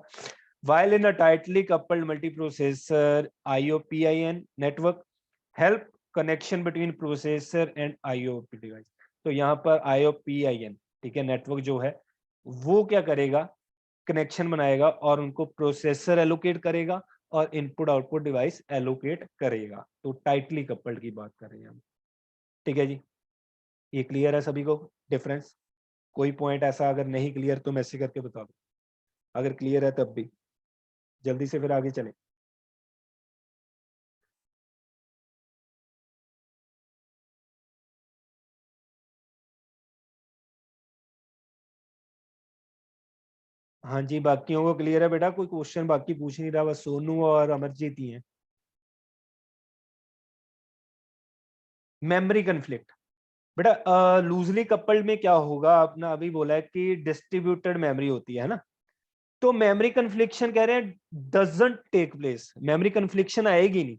while in a tightly coupled multiprocessor IOPIN network help connection between processor and IOP device। तो यहाँ पर IOPIN, ठीक है, नेटवर्क जो है वो क्या करेगा? कनेक्शन बनाएगा और उनको प्रोसेसर एलोकेट करेगा और इनपुट आउटपुट डिवाइस एलोकेट करेगा। तो टाइटली कपल्ड की बात कर रहे हैं हम, ठीक है जी। ये क्लियर है सभी को डिफरेंस? कोई पॉइंट ऐसा अगर नहीं क्लियर तो मैसेज करके बता दो, अगर क्लियर है तब भी जल्दी से फिर आगे चले। हाँ जी, बाकियों को क्लियर है बेटा? कोई क्वेश्चन बाकी पूछ नहीं रहा, बस सोनू और अमरजीत ही हैं। मेमोरी कन्फ्लिक्ट बेटा, लूजली कपल्ड में क्या होगा, आपने अभी बोला है कि डिस्ट्रीब्यूटेड मेमोरी होती है ना, तो मेमोरी कन्फ्लिक्शन कह रहे हैं doesn't take place, memory confliction आएगी नहीं।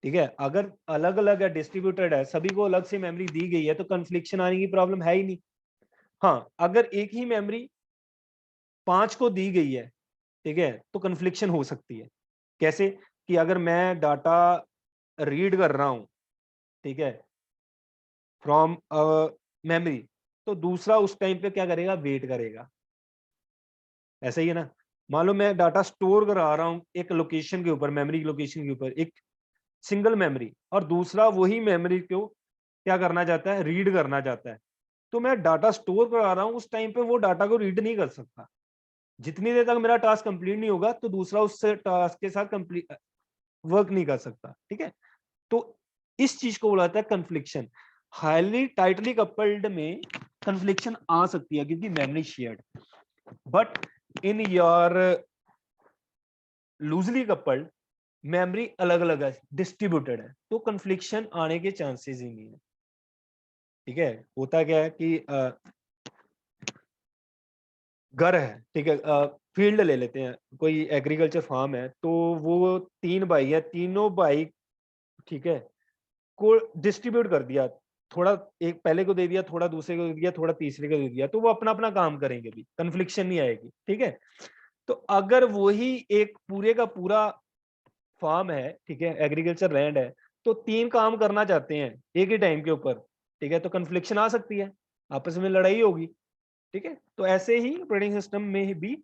ठीक है, अगर अलग अलग है, डिस्ट्रीब्यूटेड है, सभी को अलग से मेमोरी दी गई है, तो कन्फ्लिक्शन आने की प्रॉब्लम है ही नहीं। हाँ, अगर एक ही मेमोरी 5 को दी गई है, ठीक है, तो कन्फ्लिक्शन हो सकती है। कैसे कि अगर मैं डाटा रीड कर रहा हूं, ठीक है, फ्रॉम मेमोरी, तो दूसरा उस टाइम पे क्या करेगा, वेट करेगा। ऐसा ही है ना। मान लो मैं डाटा स्टोर करा रहा हूँ एक लोकेशन के ऊपर, मेमोरी लोकेशन के ऊपर, एक सिंगल मेमोरी, और दूसरा वही मेमोरी को क्या करना चाहता है, रीड करना चाहता है, तो मैं डाटा स्टोर करा रहा हूँ, उस टाइम पे वो डाटा को रीड नहीं कर सकता। जितनी देर तक मेरा टास्क कंप्लीट नहीं होगा, तो दूसरा उस टास्क के साथ कंप्लीट वर्क नहीं कर सकता। ठीक है, तो इस चीज को बोला जाता है कन्फ्लिक्शन। हाईली टाइटली कपल्ड में कन्फ्लिक्शन आ सकती है क्योंकि memory shared, but in your loosely coupled memory अलग अलग है, डिस्ट्रीब्यूटेड है, तो कन्फ्लिक्शन आने के चांसेस ही नहीं है। ठीक है, होता क्या है कि घर है, ठीक है, फील्ड ले लेते हैं, कोई एग्रीकल्चर फार्म है, तो वो 3 भाई है, तीनों भाई, ठीक है, को डिस्ट्रीब्यूट कर दिया, थोड़ा एक पहले को दे दिया, थोड़ा दूसरे को दे दिया, थोड़ा तीसरे को दे दिया, तो वो अपना अपना काम करेंगे, भी कन्फ्लिक्शन नहीं आएगी। ठीक है, तो अगर वही एक पूरे का पूरा फार्म है, ठीक है, एग्रीकल्चर लैंड है, तो 3 काम करना चाहते हैं एक ही टाइम के ऊपर, ठीक है, तो कन्फ्लिक्शन आ सकती है, आपस में लड़ाई होगी। ठीक है, तो ऐसे ही ऑपरेटिंग सिस्टम में भी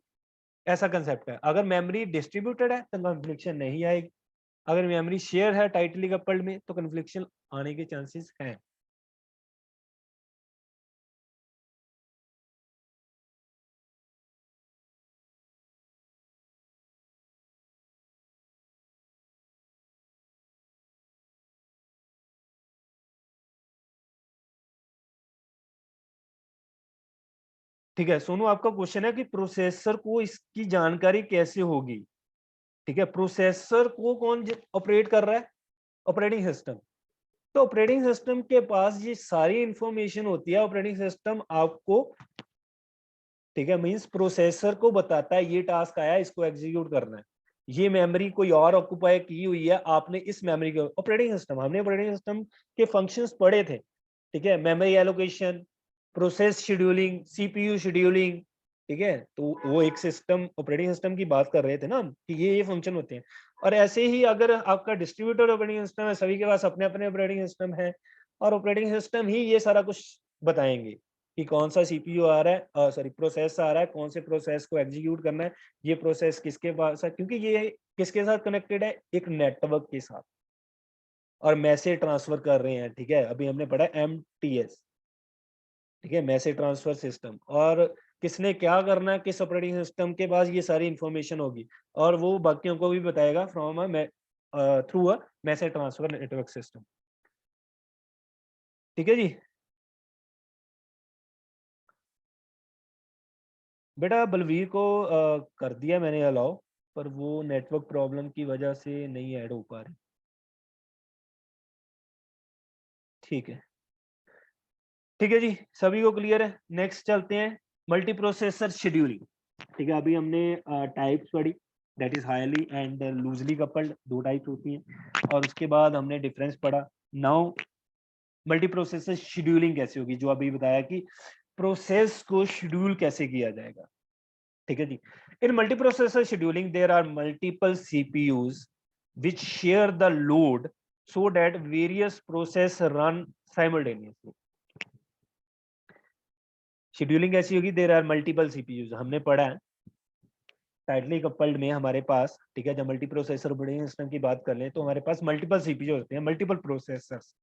ऐसा कंसेप्ट है, अगर मेमोरी डिस्ट्रीब्यूटेड है तो कन्फ्लिक्शन नहीं आएगी, अगर मेमोरी शेयर है टाइटली कपल्ड में, तो कन्फ्लिक्शन आने के चांसेस हैं। ठीक है सोनू, आपका क्वेश्चन है कि प्रोसेसर को इसकी जानकारी कैसे होगी। ठीक है, प्रोसेसर को कौन ऑपरेट कर रहा है, ऑपरेटिंग सिस्टम। तो ऑपरेटिंग सिस्टम के पास ये सारी इंफॉर्मेशन होती है, ऑपरेटिंग सिस्टम आपको, ठीक है, मींस प्रोसेसर को बताता है ये टास्क आया, इसको एग्जीक्यूट करना है, ये मेमोरी कोई और ऑक्युपाई की हुई है, आपने इस मेमोरी को, ऑपरेटिंग सिस्टम, हमने ऑपरेटिंग सिस्टम के फंक्शंस पढ़े थे। ठीक है, memory allocation, process scheduling, CPU scheduling. ठीक है, तो वो एक सिस्टम, ऑपरेटिंग सिस्टम की बात कर रहे थे ना हम, कि ये फंक्शन होते हैं। और ऐसे ही अगर आपका डिस्ट्रीब्यूटेड ऑपरेटिंग सिस्टम है, सभी के पास अपने अपने ऑपरेटिंग सिस्टम है, और ऑपरेटिंग सिस्टम ही ये सारा कुछ बताएंगे कि कौन सा सीपीयू आ रहा है, सॉरी प्रोसेस आ रहा है, कौन से प्रोसेस को एग्जीक्यूट करना है, ये प्रोसेस किसके पास है, क्योंकि ये किसके साथ कनेक्टेड है, एक नेटवर्क के साथ, और मैसेज ट्रांसफर कर रहे हैं। ठीक है, अभी हमने पढ़ा एमटीएस, ठीक है, मैसेज ट्रांसफर सिस्टम, और किसने क्या करना है, किस ऑपरेटिंग सिस्टम के पास ये सारी इंफॉर्मेशन होगी, और वो बाकियों को भी बताएगा from through a message transfer network system. ठीक है जी। बेटा बलवीर को कर दिया मैंने अलाउ, पर वो नेटवर्क प्रॉब्लम की वजह से नहीं ऐड हो पा रही। ठीक है, ठीक है जी, सभी को क्लियर है। नेक्स्ट चलते हैं, मल्टी प्रोसेसर शेड्यूलिंग। ठीक है, अभी हमने टाइप्स पढ़ी, that is highly and loosely coupled, 2 types होती हैं, और उसके बाद हमने डिफरेंस पढ़ा। नाउ मल्टी प्रोसेसर शेड्यूलिंग कैसे होगी, जो अभी बताया कि प्रोसेस को शेड्यूल कैसे किया जाएगा। ठीक है जी, in multiprocessor scheduling there are multiple CPUs which share the load so that various process run simultaneously। Scheduling ऐसी होगी, देयर आर मल्टीपल सीपीयूज, हमने पढ़ा है टाइटली कपल्ड में हमारे पास। ठीक है, जब मल्टी प्रोसेसर ऑपरेटिंग सिस्टम की बात कर लें, तो हमारे पास मल्टीपल सीपीयू होते हैं, multiple processors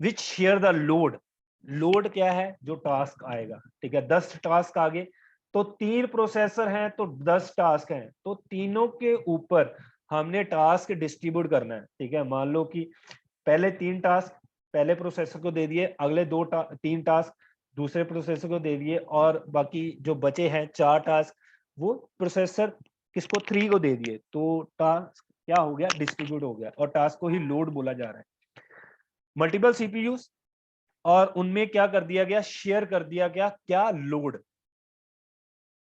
which share the load. Load क्या है, जो टास्क आएगा। ठीक है, 10 टास्क आगे, तो 3 प्रोसेसर हैं, तो 10 टास्क हैं, तो तीनों के ऊपर हमने टास्क डिस्ट्रीब्यूट करना है। ठीक है, मान लो कि पहले 3 टास्क पहले प्रोसेसर को दे दिए, अगले 3 टास्क दूसरे प्रोसेसर को दे दिए, और बाकी जो बचे हैं 4 टास्क वो प्रोसेसर किसको 3 को दे दिए, तो टास्क क्या हो गया, डिस्ट्रीब्यूट हो गया, और टास्क को ही लोड बोला जा रहा है। मल्टीपल सीपीयूज, और उनमें क्या कर दिया गया, शेयर कर दिया गया क्या, लोड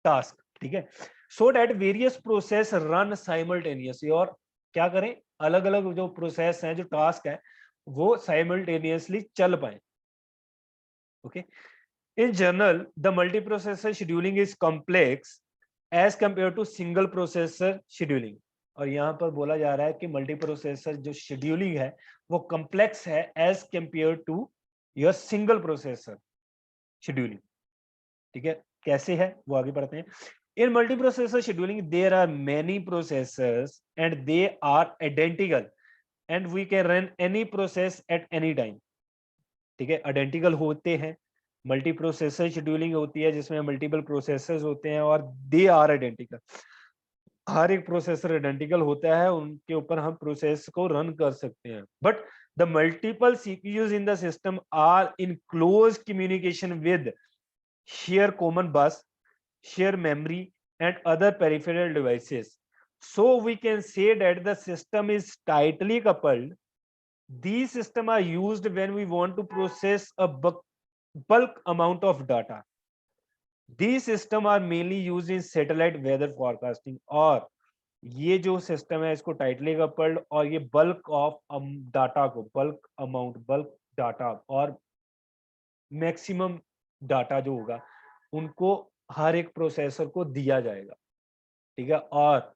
टास्क, ठीक है, so that various process run simultaneously, और क्या करें, अलग अलग जो प्रोसेस हैं, जो टास्क है, वो साइमल्टेनियसली चल पाए। Okay, in general the multiprocessor scheduling is complex as compare to single processor scheduling, और यहां पर बोला जा रहा है कि मल्टीप्रोसेसर जो शेड्यूलिंग है वो कॉम्प्लेक्स है as compare to your single processor scheduling, ठीक है, कैसे है वो आगे बढ़ते हैं। In multiprocessor scheduling there are many processors and they are identical and we can run any process at any time, ठीक है, आइडेंटिकल होते हैं, मल्टी प्रोसेसर शेड्यूलिंग होती है जिसमें मल्टीपल प्रोसेसर्स होते हैं, और दे आर आइडेंटिकल, हर एक प्रोसेसर आइडेंटिकल होता है, उनके ऊपर हम प्रोसेस को रन कर सकते हैं, but the multiple CPUs in the system are in close communication with share common bus, share memory and other peripheral devices. So we can say that the system is tightly coupled. These systems are used when we want to process a bulk amount of data. These systems are mainly used in satellite weather forecasting. और ये जो system है इसको tightly coupled, और ये bulk of data को, bulk amount, bulk data और maximum data जो होगा उनको हर एक प्रोसेसर को दिया जाएगा, ठीक है, और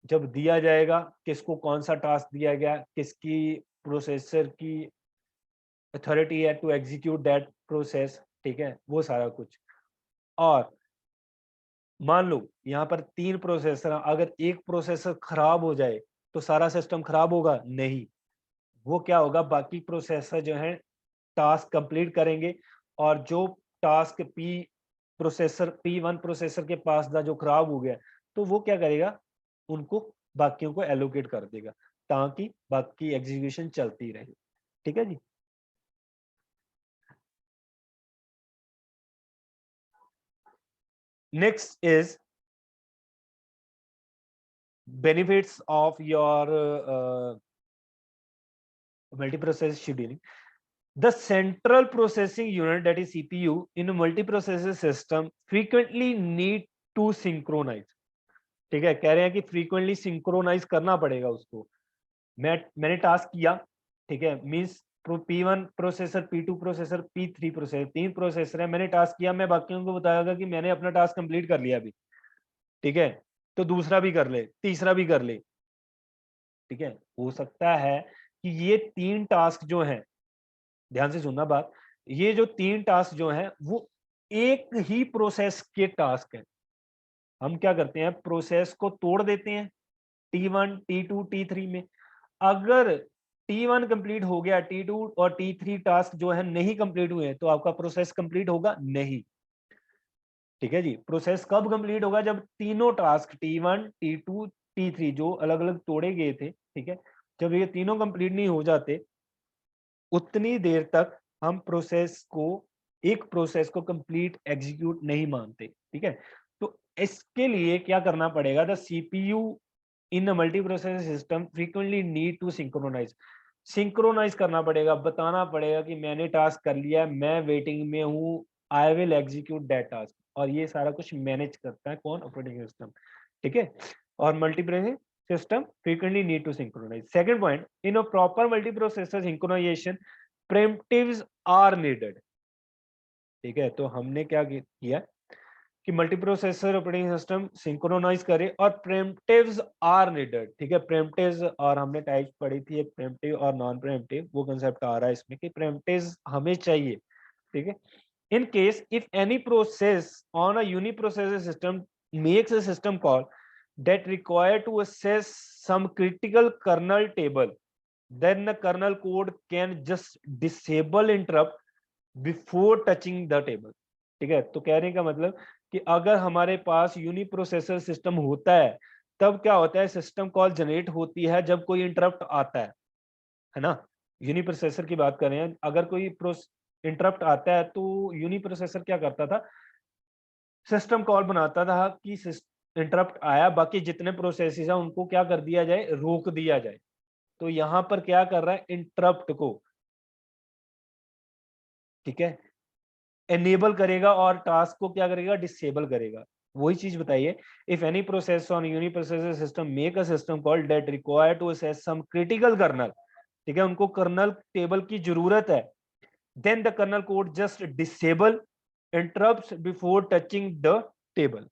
जब दिया जाएगा किसको कौन सा टास्क दिया गया, किसकी प्रोसेसर की अथॉरिटी है टू एग्जीक्यूट दैट प्रोसेस, ठीक है, वो सारा कुछ। और मान लो यहाँ पर 3 प्रोसेसर, अगर एक प्रोसेसर खराब हो जाए तो सारा सिस्टम खराब होगा, नहीं, वो क्या होगा, बाकी प्रोसेसर जो है टास्क कंप्लीट करेंगे, और जो टास्क P1 प्रोसेसर के पास था जो खराब हो गया, तो वो क्या करेगा, उनको बाकियों को एलोकेट कर देगा ताकि बाकी एग्जीक्यूशन चलती रहे, ठीक है जी। Next is benefits of your multiprocessor scheduling. The central processing unit, that is CPU, in a multiprocessor system frequently need to synchronize, ठीक है, कह रहे हैं कि फ्रीक्वेंटली सिंक्रोनाइज करना पड़ेगा उसको। मैंने टास्क किया, ठीक है, means P1 processor, P2 processor, P3 processor, 3 processor है, मैंने टास्क किया, मैं बाकियों को बताऊंगा कि मैंने अपना टास्क कंप्लीट कर लिया अभी, ठीक है, तो दूसरा भी कर ले, तीसरा भी कर ले, ठीक है, हो सकता है कि ये 3 टास्क जो हैं, ध्यान से सुनना बात, ये जो 3 टास्क जो हैं वो एक ही प्रोसेस के टास्क हैं। हम क्या करते हैं, प्रोसेस को तोड़ देते हैं T1, T2, T3 में। अगर T1 कंप्लीट हो गया, T2 और T3 टास्क जो है नहीं कंप्लीट हुए, तो आपका प्रोसेस कंप्लीट होगा नहीं, ठीक है जी। प्रोसेस कब कंप्लीट होगा, जब तीनों टास्क T1, T2, T3 जो अलग अलग तोड़े गए थे, ठीक है, जब ये तीनों कंप्लीट नहीं हो जाते उतनी देर तक हम एक प्रोसेस को कंप्लीट एग्जीक्यूट नहीं मानते, ठीक है। तो इसके लिए क्या करना पड़ेगा, the CPU in a multi processor system frequently need to synchronise करना पड़ेगा, बताना पड़ेगा कि मैंने टास्क कर लिया, मैं वेटिंग में हूँ, I will execute that task, और ये सारा कुछ मैनेज करता है कौन, ऑपरेटिंग सिस्टम, ठीक है। और multiprocessor system frequently need to synchronize. Second point, in a proper multiprocessor synchronization, primitives are needed. ठीक है, तो हमने क्या किया कि मल्टीप्रोसेसर ऑपरेटिंग सिस्टम सिंक्रोनाइज करे और प्रिमिटिव्स आर नीडेड, ठीक है। प्रिमिटिव्स, और हमने टाइप पढ़ी थी एक प्रिमिटिव और नॉन प्रिमिटिव, वो कंसेप्ट आ रहा है इसमें कि प्रिमिटिव्स हमें चाहिए, ठीक है। In case if any process on a uniprocessor system makes a system call that require to access some critical kernel table, then the kernel code can just disable interrupt before touching the table, ठीक है। तो कहने का मतलब कि अगर हमारे पास uniprocessor system होता है तब क्या होता है, सिस्टम कॉल जनरेट होती है जब कोई इंटरप्ट आता है ना। यूनिप्रोसेसर की बात कर रहे हैं, अगर कोई इंटरप्ट आता है तो यूनी प्रोसेसर क्या करता था, सिस्टम कॉल बनाता था कि इंटरप्ट आया, बाकी जितने प्रोसेसेस हैं उनको क्या कर दिया जाए, रोक दिया जाए। तो यहां पर क्या कर रहा है, इंटरप्ट को, ठीक है, एनेबल करेगा और टास्क को क्या करेगा, डिसेबल करेगा। वही चीज बताइए, if any process on uniprocessor system make a system call that require to access some critical kernel, ठीक है, उनको कर्नल टेबल की जरूरत है, then the kernel code just disable interrupts before touching the table.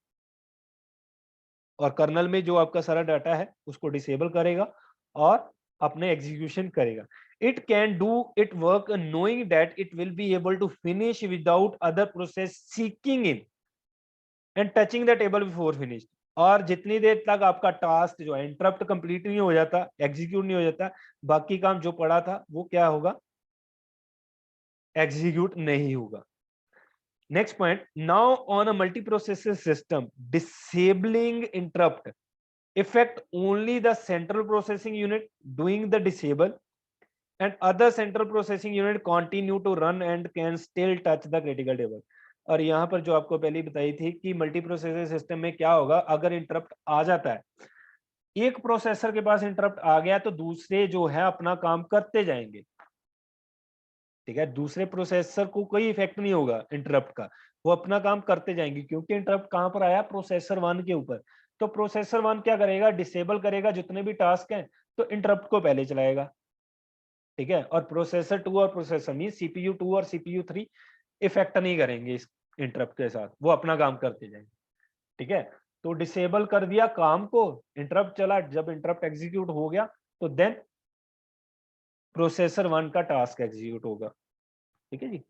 और कर्नल में जो आपका सारा डाटा है उसको डिसेबल करेगा और अपने एग्जीक्यूशन करेगा। It can do it work knowing that it will be able to finish without other process seeking in and touching the table before finish. और जितनी देर तक आपका टास्क जो है इंटरप्ट कंप्लीट नहीं हो जाता, एग्जीक्यूट नहीं हो जाता, बाकी काम जो पड़ा था वो क्या होगा, एग्जीक्यूट नहीं होगा। Next point, now on a multiprocessor system, disabling interrupt affect only the central processing unit doing the disable, and other central processing unit continue to run and can still touch the critical table. और यहाँ पर जो आपको पहले बताई थी कि multiprocessor system में क्या होगा, अगर इंटरप्ट आ जाता है, एक प्रोसेसर के पास इंटरप्ट आ गया तो दूसरे जो है अपना काम करते जाएंगे, ठीक है, दूसरे प्रोसेसर को कोई इफेक्ट नहीं होगा इंटरप्ट का, वो अपना काम करते जाएंगे, क्योंकि इंटरप्ट कहां पर आया, प्रोसेसर 1 के ऊपर। तो प्रोसेसर 1 क्या करेगा, डिसेबल करेगा जितने भी टास्क हैं, तो इंटरप्ट को पहले चलाएगा, ठीक है, और प्रोसेसर 2 और प्रोसेसर मीन सीपीयू 2 और सीपीयू 3 इफेक्ट नहीं करेंगे इस इंटरप्ट के साथ, वो अपना काम करते जाएंगे, ठीक है। तो डिसेबल कर दिया काम को, इंटरप्ट चला, जब इंटरप्ट एग्जीक्यूट हो गया तो देन प्रोसेसर 1 का टास्क एग्जीक्यूट होगा, ठीक है जी।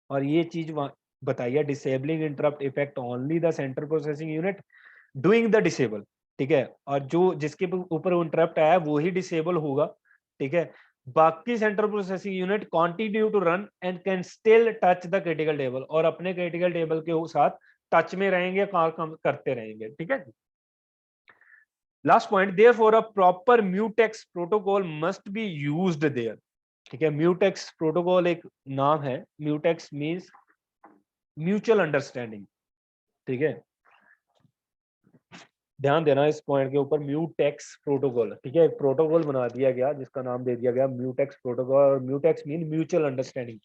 और ये चीज बताइए, disabling interrupt effect only the central processing unit doing the disable, ठीक है, और जो जिसके ऊपर इंटरप्ट आया वो ही डिसेबल होगा, ठीक है, बाकी central processing unit continue to run and can still touch the critical table, और अपने क्रिटिकल टेबल के साथ टच में रहेंगे, काम करते रहेंगे, ठीक है। Last point, therefore a proper mutex protocol must be used there, ठीक है। म्यूटेक्स प्रोटोकॉल एक नाम है, म्यूटेक्स मींस म्यूचुअल अंडरस्टैंडिंग, ठीक है, ध्यान देना इस पॉइंट के ऊपर, म्यूटेक्स प्रोटोकॉल, ठीक है, एक प्रोटोकॉल बना दिया गया जिसका नाम दे दिया गया म्यूटेक्स प्रोटोकॉल, और म्यूटेक्स मीन म्यूचुअल अंडरस्टैंडिंग।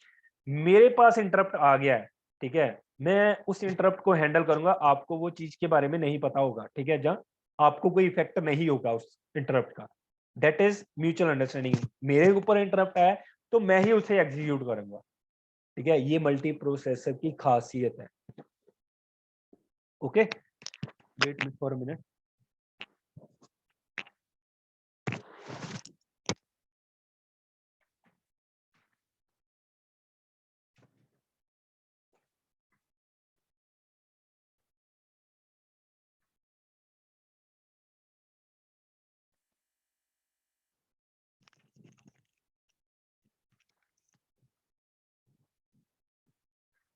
मेरे पास इंटरप्ट आ गया है, ठीक है, मैं उस इंटरप्ट को हैंडल करूंगा, आपको वो चीज के बारे में नहीं पता होगा, ठीक है, जहां आपको कोई इफेक्ट नहीं होगा उस इंटरप्ट का, दैट इज म्यूचुअल अंडरस्टैंडिंग। मेरे ऊपर इंटरप्ट आया तो मैं ही उसे एग्जीक्यूट करूंगा, ठीक है, ये मल्टी प्रोसेसर की खासियत है। Okay, wait for a minute.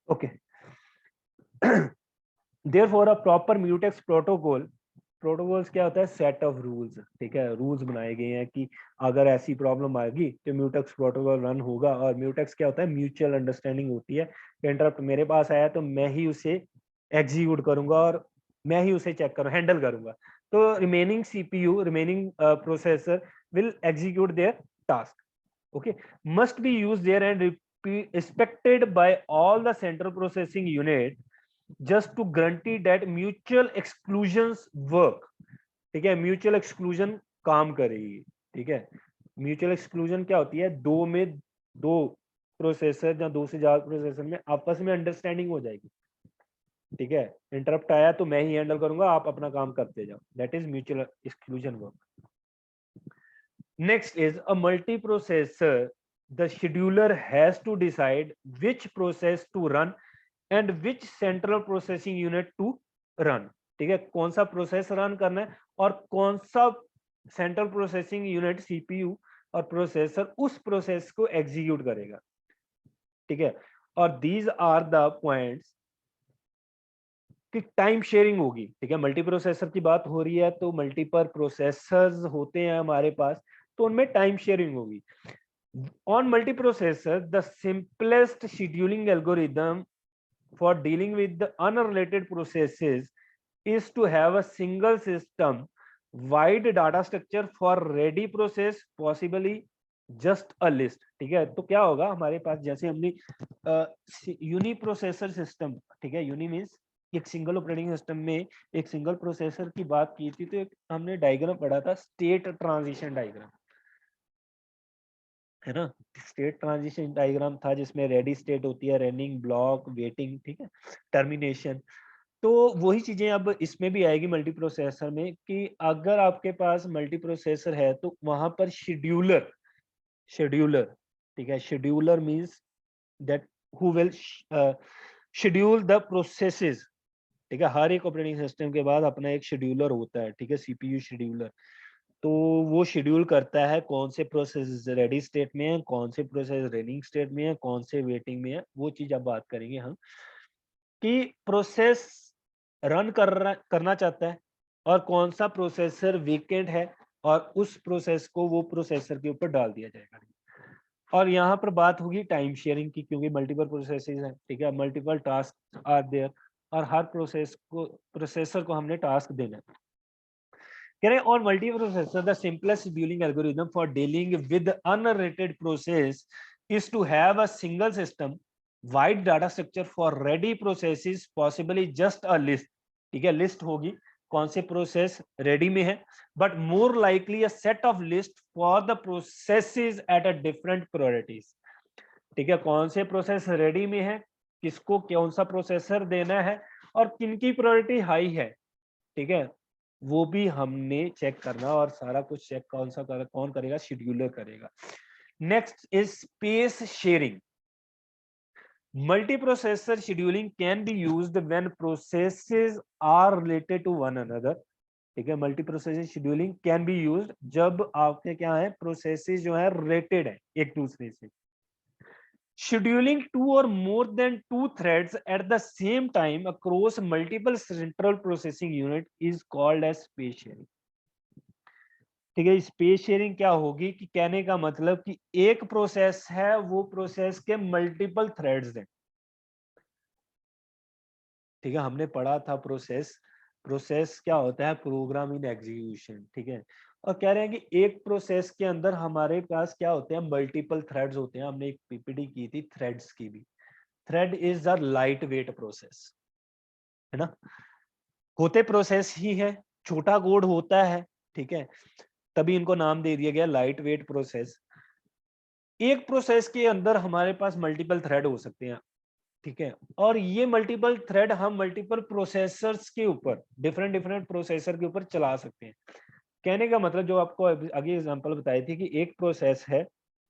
Okay, therefore a proper mutex protocol, protocols क्या होता है, सेट ऑफ रूल्स, ठीक है, रूल्स बनाए गए हैं कि अगर ऐसी प्रॉब्लम आएगी तो म्यूटेक्स प्रोटोकॉल रन होगा। और म्यूटेक्स क्या होता है, म्यूचुअल अंडरस्टैंडिंग होती है कि इंटरप्ट मेरे पास आया तो मैं ही उसे एग्जीक्यूट करूंगा और मैं ही उसे चेक करूँ, हैंडल करूंगा। तो remaining CPU, remaining processor will execute there task, okay, must be used there and respected by all the central processing unit just to guarantee that mutual exclusions work, ठीक है, mutual exclusion काम करेगी, ठीक है। Mutual exclusion क्या होती है, दो प्रोसेसर या दो से ज्यादा प्रोसेसर में आपस में अंडरस्टैंडिंग हो जाएगी, ठीक है, इंटरप्ट आया तो मैं ही हैंडल करूंगा, आप अपना काम करते जाओ, that is mutual exclusion work. Next is a multiprocessor. The scheduler has to decide which process to run and which central processing unit to run, ठीक है, कौन सा प्रोसेस रन करना है और कौन सा सेंट्रल प्रोसेसिंग यूनिट सीपीयू और प्रोसेसर उस प्रोसेस को एग्जीक्यूट करेगा, ठीक है। और दीज आर द पॉइंट्स कि टाइम शेयरिंग होगी, ठीक है, मल्टी प्रोसेसर की बात हो रही है तो मल्टीपल प्रोसेसर्स होते हैं हमारे पास, तो उनमें टाइम शेयरिंग होगी। On multiprocessor, the simplest scheduling algorithm for dealing with the unrelated processes is to have a single system wide data structure for ready process, possibly just a list. ठीक है, तो क्या होगा हमारे पास, जैसे हमने यूनी प्रोसेसर सिस्टम, ठीक है, यूनी मीन्स एक सिंगल ऑपरेटिंग सिस्टम में एक सिंगल प्रोसेसर की बात की थी, तो एक हमने डायग्राम पढ़ा था, स्टेट ट्रांजिशन डायग्राम, है ना। स्टेट ट्रांजिशन डायग्राम था जिसमें रेडी स्टेट होती है, रनिंग, ब्लॉक, वेटिंग, ठीक है, टर्मिनेशन। तो वही चीजें अब इसमें भी आएगी मल्टी प्रोसेसर में, कि अगर आपके पास मल्टी प्रोसेसर है तो वहां पर शेड्यूलर, शेड्यूलर, ठीक है, scheduler means that who will schedule the processes, ठीक है। हर एक ऑपरेटिंग सिस्टम के बाद अपना एक शेड्यूलर होता है, ठीक है, सीपीयू शेड्यूलर। तो वो शेड्यूल करता है कौन से प्रोसेस रेडी स्टेट में है, कौन से प्रोसेस रनिंग स्टेट में है, कौन से वेटिंग में है। वो चीज अब बात करेंगे हम, कि प्रोसेस रन करना चाहता है और कौन सा प्रोसेसर वीकेंड है, और उस प्रोसेस को वो प्रोसेसर के ऊपर डाल दिया जाएगा। और यहाँ पर बात होगी टाइम शेयरिंग की, क्योंकि मल्टीपल प्रोसेसेस हैं, ठीक है, मल्टीपल टास्क आर देयर, और हर प्रोसेसर को हमने टास्क देना है। कह रहे on multiprocessor, the simplest scheduling algorithm for dealing with unrelated process is to have a single system wide data structure for ready processes, possibly just a list, ठीक है, list होगी कौन से प्रोसेस रेडी में है, but more likely a set of list for the processes at a different priorities, ठीक है, कौन से प्रोसेस रेडी में है, किसको कौन सा प्रोसेसर देना है, और किनकी प्रायोरिटी हाई है, ठीक है, वो भी हमने चेक करना, और सारा कुछ चेक कौन करेगा, शेड्यूलर करेगा। Next is space sharing. Multiprocessor scheduling can be used when processes are related to one another, ठीक है, multiprocessor scheduling can be used जब आपके क्या है, प्रोसेसेस जो है रिलेटेड है एक दूसरे से। Scheduling two or more than two threads at the same time across multiple central processing unit is called as space sharing, ठीक है। स्पेस शेयरिंग क्या होगी, कि कहने का मतलब कि एक प्रोसेस है, वो प्रोसेस के मल्टीपल थ्रेड्स हैं, ठीक है, हमने पढ़ा था प्रोसेस, प्रोसेस क्या होता है, प्रोग्राम इन एग्जीक्यूशन, ठीक है। और कह रहे हैं कि एक प्रोसेस के अंदर हमारे पास क्या होते हैं, मल्टीपल थ्रेड्स होते हैं। हमने एक पीपीटी की थी थ्रेड्स की भी। Thread is a light weight process, है ना, होते प्रोसेस ही है, छोटा कोड होता है, ठीक है, तभी इनको नाम दे दिया गया लाइट वेट प्रोसेस। एक प्रोसेस के अंदर हमारे पास मल्टीपल थ्रेड हो सकते हैं, ठीक है, और ये मल्टीपल थ्रेड हम मल्टीपल प्रोसेसर्स के ऊपर, डिफरेंट डिफरेंट प्रोसेसर के ऊपर चला सकते हैं। कहने का मतलब, जो आपको आगे एग्जांपल बताई थी, कि एक प्रोसेस है,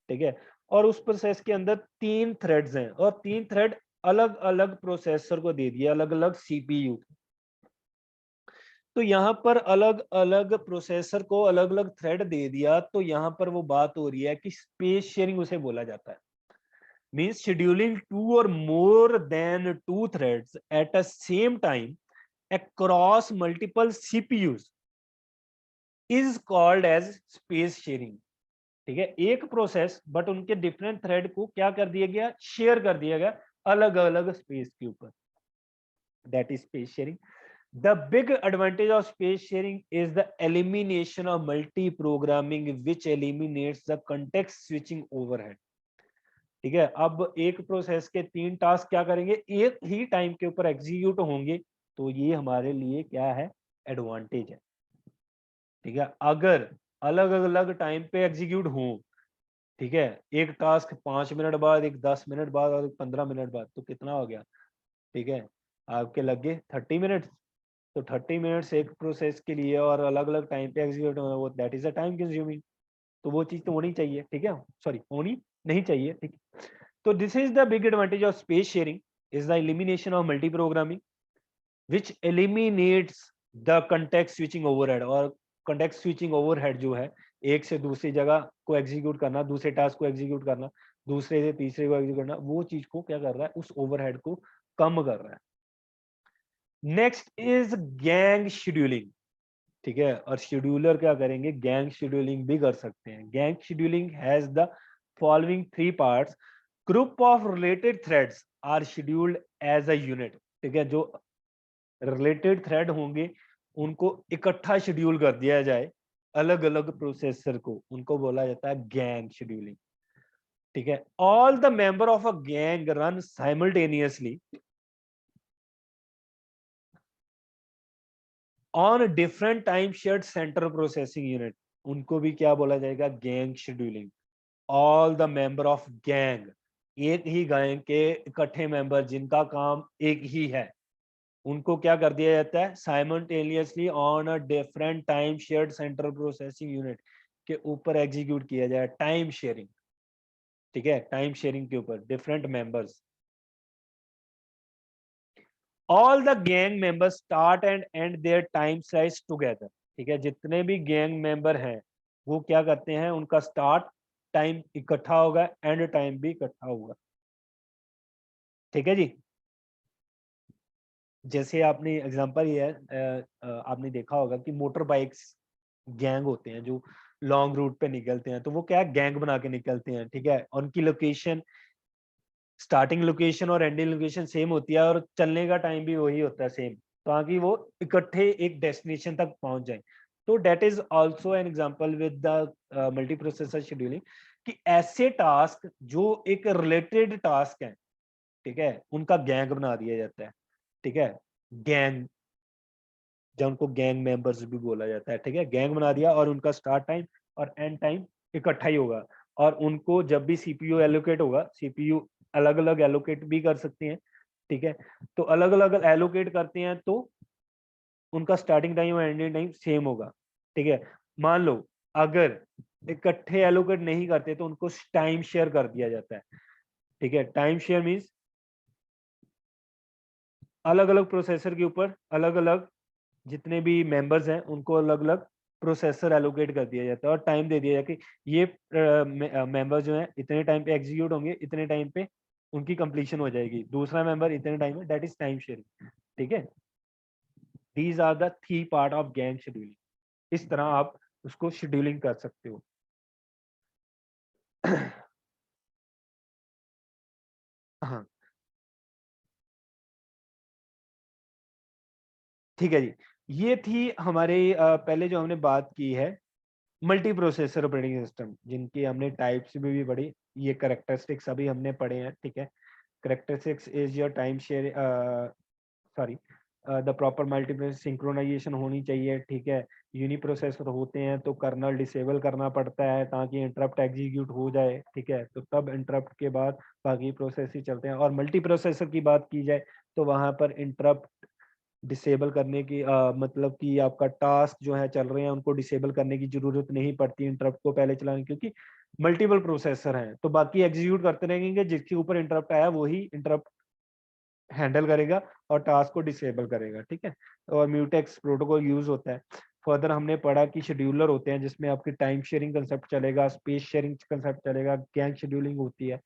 ठीक है, और उस प्रोसेस के अंदर 3 थ्रेड्स हैं, और 3 थ्रेड अलग अलग प्रोसेसर को दे दिया, अलग अलग सीपीयू। तो यहाँ पर अलग अलग प्रोसेसर को अलग अलग थ्रेड दे दिया, तो यहाँ पर वो बात हो रही है कि स्पेस शेयरिंग उसे बोला जाता है। Means scheduling 2 or more than 2 threads at a same time across multiple CPUs is called as space sharing, ठीक है। एक प्रोसेस बट उनके डिफरेंट थ्रेड को क्या कर दिया गया, शेयर कर दिया गया अलग अलग स्पेस के ऊपर, that is space sharing. The big advantage of space sharing is the elimination of multi-programming, which eliminates the context switching overhead, ठीक है। अब एक प्रोसेस के 3 टास्क क्या करेंगे, एक ही टाइम के ऊपर एग्जीक्यूट होंगे, तो ये हमारे लिए क्या है, एडवांटेज है, ठीक है। अगर अलग अलग टाइम पे एग्जीक्यूट हो, ठीक है, एक टास्क 5 मिनट बाद, एक 10 मिनट बाद, और 15 मिनट बाद, तो कितना हो गया, ठीक है, आपके लग गए 30 मिनट। तो 30 मिनट्स एक प्रोसेस के लिए, और अलग अलग टाइम पे एग्जीक्यूट होना, वो that is a time consuming. तो वो चीज तो होनी चाहिए, ठीक है, सॉरी होनी नहीं चाहिए, ठीक है। तो this is the big advantage of space sharing is the elimination of multi programming which eliminates the context switching overhead. और कंटेक्स्ट स्विचिंग ओवरहेड जो है, एक से दूसरी जगह को एग्जीक्यूट करना, दूसरे टास्क को एग्जीक्यूट करना, दूसरे से तीसरे को एग्जीक्यूट करना, वो चीज को क्या कर रहा है, उस ओवरहेड को कम कर रहा है। नेक्स्ट इज गैंग शेड्यूलिंग, ठीक है, और शेड्यूलर क्या करेंगे, गैंग शेड्यूलिंग भी कर सकते हैं। Gang scheduling has the following three parts. Group of related threads are scheduled as a unit. ठीक है, जो रिलेटेड थ्रेड होंगे उनको इकट्ठा शेड्यूल कर दिया जाए अलग अलग प्रोसेसर को, उनको बोला जाता है गैंग शेड्यूलिंग। ठीक है, all the member of a gang run simultaneously on different time shared central processing unit, उनको भी क्या बोला जाएगा, gang scheduling. All the member of gang, एक ही गैंग के इकट्ठे मेंबर जिनका काम एक ही है, उनको क्या कर दिया जाता है, simultaneously on a different time shared central processing unit के ऊपर एग्जीक्यूट किया जाए, टाइम शेयरिंग। ठीक है, टाइम शेयरिंग के ऊपर different members. All the gang members start and and their time slice together. ठीक है, जितने भी गैंग मेंबर हैं वो क्या करते हैं, उनका स्टार्ट टाइम इकट्ठा होगा, एंड टाइम भी इकट्ठा होगा। ठीक है जी, जैसे आपने एग्जांपल ये है, आपने देखा होगा कि मोटर बाइक्स गैंग होते हैं जो लॉन्ग रूट पे निकलते हैं, तो वो क्या गैंग बना के निकलते हैं। ठीक है, उनकी लोकेशन, स्टार्टिंग लोकेशन और एंडिंग लोकेशन सेम होती है और चलने का टाइम भी वही होता है सेम, ताकि वो इकट्ठे एक डेस्टिनेशन तक पहुंच जाए। तो that is also an example with the multi processor scheduling, कि ऐसे टास्क जो एक रिलेटेड टास्क है, ठीक है, उनका गैंग बना दिया जाता है। ठीक है, गैंग, जब उनको गैंग मेंबर्स भी बोला जाता है। ठीक है, गैंग बना दिया और उनका स्टार्ट टाइम और एंड टाइम इकट्ठा ही होगा, और उनको जब भी सीपीयू एलोकेट होगा, सीपीयू अलग अलग एलोकेट भी कर सकते हैं। ठीक है, तो अलग अलग एलोकेट करते हैं तो उनका स्टार्टिंग टाइम और एंडिंग टाइम सेम होगा। ठीक है, मान लो अगर इकट्ठे एलोकेट नहीं करते तो उनको टाइम शेयर कर दिया जाता है। ठीक है, टाइम शेयर मीन्स अलग अलग प्रोसेसर के ऊपर अलग अलग जितने भी मेंबर्स हैं उनको अलग अलग प्रोसेसर एलोकेट कर दिया जाता है और टाइम दे दिया जाता है कि ये मेंबर जो है इतने टाइम पे एग्जीक्यूट होंगे, इतने टाइम पे उनकी कंप्लीशन हो जाएगी, दूसरा मेंबर इतने टाइम में, दैट इज टाइम शेयरिंग। ठीक है, these are the three part of gang scheduling. इस तरह आप उसको शेड्यूलिंग कर सकते हो। हाँ, ठीक है जी, ये थी हमारे पहले जो हमने बात की है मल्टी प्रोसेसर ऑपरेटिंग सिस्टम, जिनकी हमने टाइप्स भी पढ़ी, ये करेक्टरिस्टिक्स अभी हमने पढ़े हैं। ठीक है, characteristics is your time share, sorry, the proper multiplex synchronisation होनी चाहिए। ठीक है, यूनी प्रोसेसर होते हैं तो कर्नल डिसेबल करना पड़ता है ताकि इंटरप्ट एग्जीक्यूट हो जाए। ठीक है, तो तब इंटरप्ट के बाद बाकी प्रोसेस ही चलते हैं, और मल्टी प्रोसेसर की बात की जाए तो वहां पर इंटरप्ट डिसेबल करने की मतलब कि आपका टास्क जो है चल रहे हैं उनको डिसेबल करने की जरूरत नहीं पड़ती इंटरप्ट को पहले चलाने, क्योंकि मल्टीपल प्रोसेसर हैं तो बाकी एग्जीक्यूट करते रहेंगे, जिसके ऊपर इंटरप्ट आया वही इंटरप्ट हैंडल करेगा और टास्क को डिसेबल करेगा। ठीक है, और म्यूटेक्स प्रोटोकॉल यूज होता है। फर्दर हमने पढ़ा कि शेड्यूलर होते हैं जिसमें आपकी टाइम शेयरिंग कंसेप्ट चलेगा, स्पेस शेयरिंग कंसेप्ट चलेगा, गैंग शेड्यूलिंग होती है।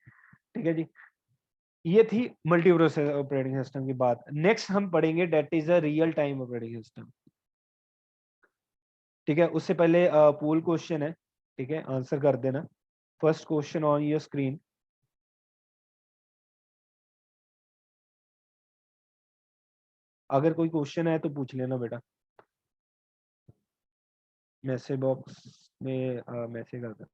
ठीक है जी, ये थी मल्टी प्रोसेसर ऑपरेटिंग सिस्टम की बात। नेक्स्ट हम पढ़ेंगे that is a real time operating system. ठीक है, उससे पहले पूल क्वेश्चन है, ठीक है, आंसर कर देना। First question on your screen, अगर कोई क्वेश्चन है तो पूछ लेना बेटा, मैसेज बॉक्स में मैसेज कर देना।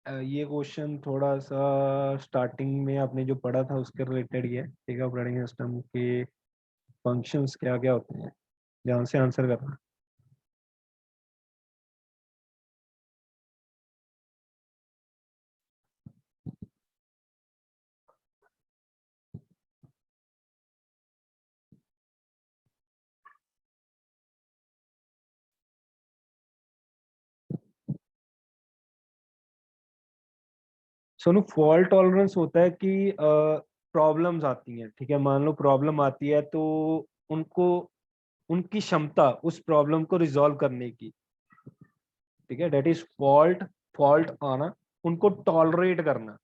ये क्वेश्चन थोड़ा सा स्टार्टिंग में आपने जो पढ़ा था उसके रिलेटेड ही है, ठीक है। ऑपरेटिंग सिस्टम के फंक्शंस क्या क्या होते हैं, ध्यान से आंसर करना। सोनू, फॉल्ट टॉलरेंस होता है कि प्रॉब्लम्स आती हैं, ठीक है। मान लो प्रॉब्लम आती है तो उनको, उनकी क्षमता उस प्रॉब्लम को रिजॉल्व करने की, ठीक है, डेट इज फॉल्ट। फॉल्ट आना, उनको टॉलरेट करना,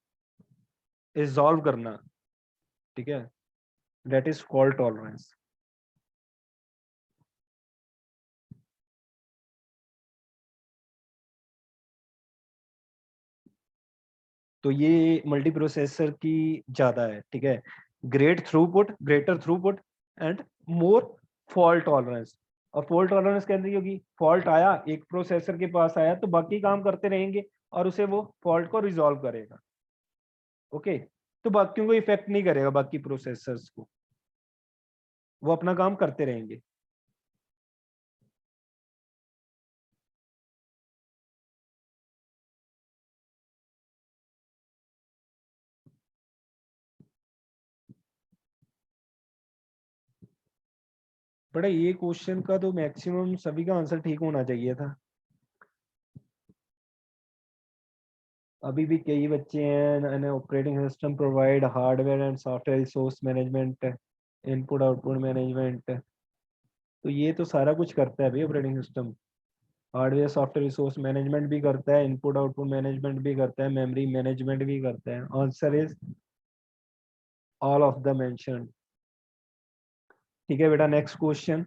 रिजॉल्व करना, ठीक है, डेट इज फॉल्ट टॉलरेंस। तो ये मल्टी प्रोसेसर की ज्यादा है, ठीक है। Great throughput, greater throughput and more fault tolerance. और फॉल्ट टॉलरेंस कहते हैं क्योंकि फॉल्ट आया, एक प्रोसेसर के पास आया तो बाकी काम करते रहेंगे और उसे वो फॉल्ट को रिजॉल्व करेगा। ओके, तो बाकियों को इफेक्ट नहीं करेगा, बाकी प्रोसेसर्स को, वो अपना काम करते रहेंगे। बड़ा ये क्वेश्चन का तो मैक्सिमम सभी का आंसर ठीक होना चाहिए था। अभी भी कई बच्चे हैं, operating system provide hardware and software resource management, input output management. तो ये तो सारा कुछ करता है भाई operating system. Hardware software resource management भी करता है, इनपुट आउटपुट मैनेजमेंट भी करता है, मेमोरी मैनेजमेंट भी करता है। Answer is all of the mention. ठीक है बेटा, नेक्स्ट क्वेश्चन।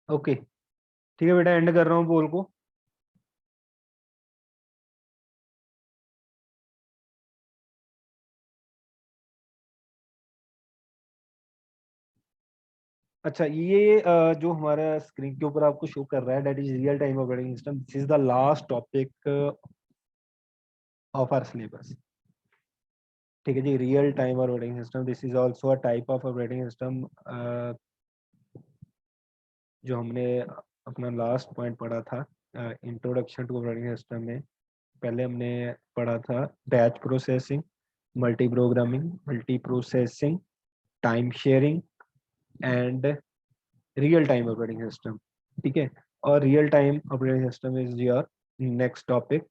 ओके, ठीक है बेटा, एंड कर रहा हूँ पोल को। अच्छा, ये जो हमारा स्क्रीन के ऊपर आपको शो कर रहा है, that is real time operating system. This is the last topic of our syllabus. ठीक है जी, real time operating system, this is also a type of operating system. जो हमने अपना लास्ट पॉइंट पढ़ा था इंट्रोडक्शन टू ऑपरेटिंग सिस्टम में, पहले हमने पढ़ा था batch processing, multi programming, multi processing, time sharing and real time operating system. ठीक है, और real time operating system is your next topic.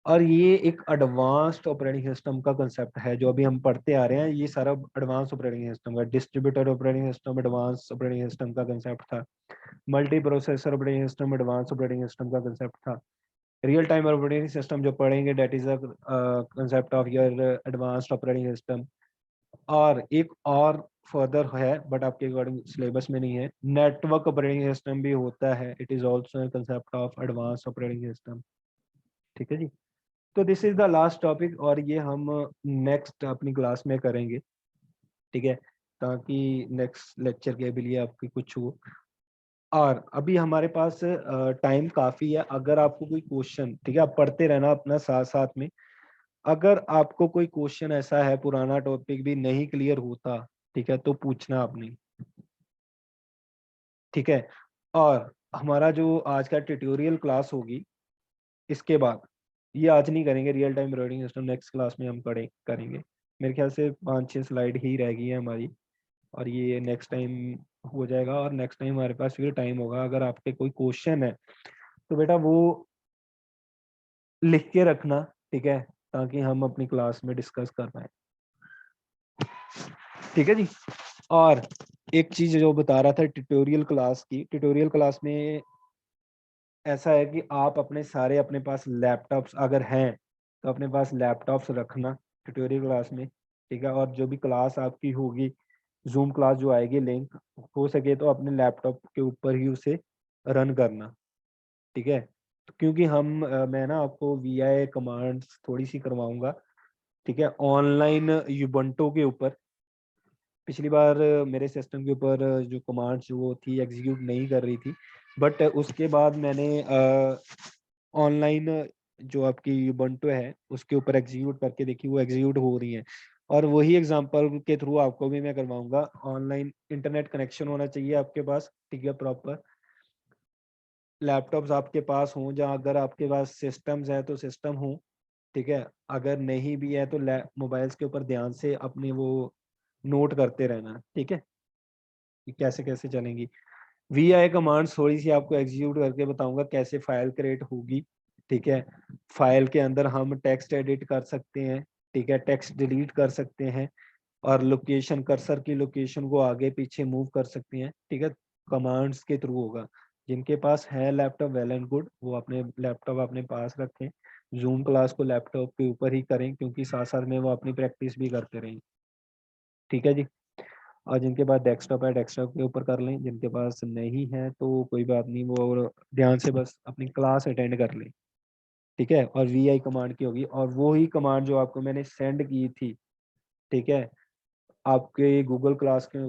और ये एक एडवांस्ड ऑपरेटिंग सिस्टम का कंसेप्ट है जो अभी हम पढ़ते आ रहे हैं। ये सारा एडवांस ऑपरेटिंग सिस्टम का, distributed operating system advance operating system का कंसेप्ट था, multi processor operating system advance operating system का कंसेप्ट था, रियल टाइम ऑपरेटिंग सिस्टम जो पढ़ेंगे that is a concept of your advanced operating system. और एक और फर्दर है बट आपके अकॉर्डिंग सिलेबस में नहीं है, नेटवर्क ऑपरेटिंग सिस्टम भी होता है, it is also concept of advance operating system. ठीक है जी। तो this is the last topic और ये हम नेक्स्ट अपनी क्लास में करेंगे। ठीक है, ताकि नेक्स्ट लेक्चर के भी लिए आपकी कुछ हो। और अभी हमारे पास टाइम काफी है, अगर आपको कोई क्वेश्चन, ठीक है, आप पढ़ते रहना अपना साथ साथ में, अगर आपको कोई क्वेश्चन ऐसा है पुराना टॉपिक भी नहीं क्लियर होता, ठीक है, तो पूछना आपने। ठीक है, और हमारा जो आज का ट्यूटोरियल क्लास होगी इसके बाद, ये आज नहीं करेंगे, real time reading system next class में हम करेंगे। मेरे ख्याल से 5-6 स्लाइड ही रह गई है हमारी, और ये नेक्स्ट टाइम हो जाएगा। और नेक्स्ट टाइम हमारे पास फिर टाइम होगा, अगर आपके कोई क्वेश्चन है तो बेटा वो लिख के रखना, ठीक है, ताकि हम अपनी क्लास में डिस्कस कर पाए। ठीक है जी। और एक चीज जो बता रहा था ट्यूटोरियल क्लास की, ट्यूटोरियल क्लास में ऐसा है कि आप अपने पास लैपटॉप्स अगर हैं तो अपने पास लैपटॉप्स रखना ट्यूटोरियल क्लास में। ठीक है, और जो भी क्लास आपकी होगी, जूम क्लास जो आएगी, लिंक हो सके तो अपने लैपटॉप के ऊपर ही उसे रन करना। ठीक है, तो क्योंकि मैं ना आपको VI कमांड्स थोड़ी सी करवाऊंगा, ठीक है, ऑनलाइन यूबंटो के ऊपर। पिछली बार मेरे सिस्टम के ऊपर जो कमांड्स वो थी एग्जीक्यूट नहीं कर रही थी, बट उसके बाद मैंने ऑनलाइन जो आपकी यूबंटो है उसके ऊपर एग्जीक्यूट करके देखी, वो एग्जीक्यूट हो रही है। और वही एग्जांपल के थ्रू आपको भी मैं करवाऊंगा। ऑनलाइन इंटरनेट कनेक्शन होना चाहिए आपके पास, ठीक है, प्रॉपर लैपटॉप्स आपके पास हों, जहाँ अगर आपके पास सिस्टम्स है तो सिस्टम हो, ठीक है, अगर नहीं भी है तो मोबाइल्स के ऊपर ध्यान से अपने वो नोट करते रहना। ठीक है, कि कैसे कैसे चलेंगी। VI कमांड्स थोड़ी सी आपको एग्जीक्यूट करके बताऊंगा कैसे फाइल क्रिएट होगी। ठीक है, फाइल के अंदर हम टेक्स्ट एडिट कर सकते हैं, ठीक है, टेक्स्ट डिलीट कर सकते हैं, और लोकेशन, कर्सर की लोकेशन को आगे पीछे मूव कर सकते हैं। ठीक है, कमांड्स के थ्रू होगा। जिनके पास है लैपटॉप वेल एंड गुड, वो अपने लैपटॉप अपने पास रखें, जूम क्लास को लैपटॉप के ऊपर ही करें, क्योंकि साथ साथ में वो अपनी प्रैक्टिस भी करते रहें। ठीक है जी। और जिनके पास डेस्कटॉप है डेस्कटॉप के ऊपर कर लें, जिनके पास नहीं है तो कोई बात नहीं, वो ध्यान से बस अपनी क्लास अटेंड कर लें। ठीक है, और VI कमांड की होगी, और वो ही कमांड जो आपको मैंने सेंड की थी, ठीक है, आपके गूगल क्लास के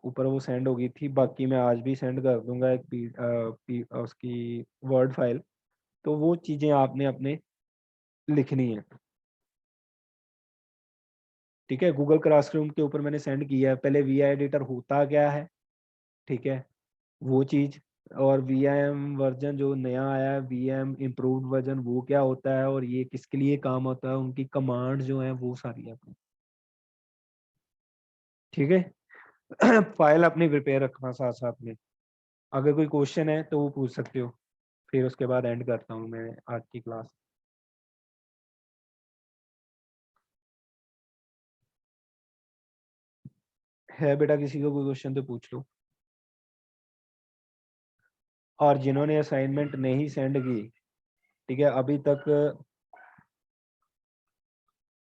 ऊपर वो सेंड होगी थी। बाकी मैं आज भी सेंड कर दूंगा एक उसकी वर्ड फाइल, तो वो चीज़ें आपने अपने लिखनी है। ठीक है, गूगल क्लासरूम के ऊपर मैंने सेंड किया है। पहले VI एडिटर होता क्या है, ठीक है, वो चीज, और VIM वर्जन जो नया आया है, VIM इम्प्रूव्ड वर्जन, वो क्या होता है और ये किसके लिए काम होता है, उनकी कमांड जो है वो सारी है अपनी। ठीक है, फाइल अपनी प्रिपेयर रखना साथ साथ में। अगर कोई क्वेश्चन है तो वो पूछ सकते हो, फिर उसके बाद एंड करता हूँ मैं आज की क्लास। है बेटा किसी को कोई क्वेश्चन तो पूछ लो। और जिन्होंने असाइनमेंट नहीं सेंड की, ठीक है, अभी तक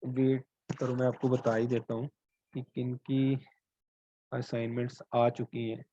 वेट करो, मैं आपको बता ही देता हूँ कि किन की असाइनमेंट्स आ चुकी हैं।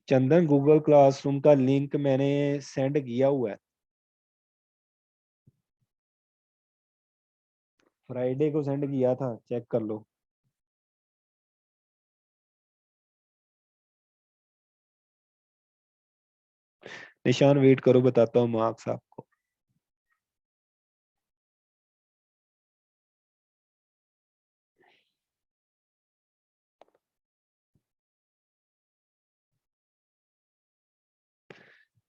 चंदन, गूगल क्लासरूम का लिंक मैंने सेंड किया हुआ है, फ्राइडे को सेंड किया था, चेक कर लो। निशान वेट करो, बताता हूँ मार्क्स आपको।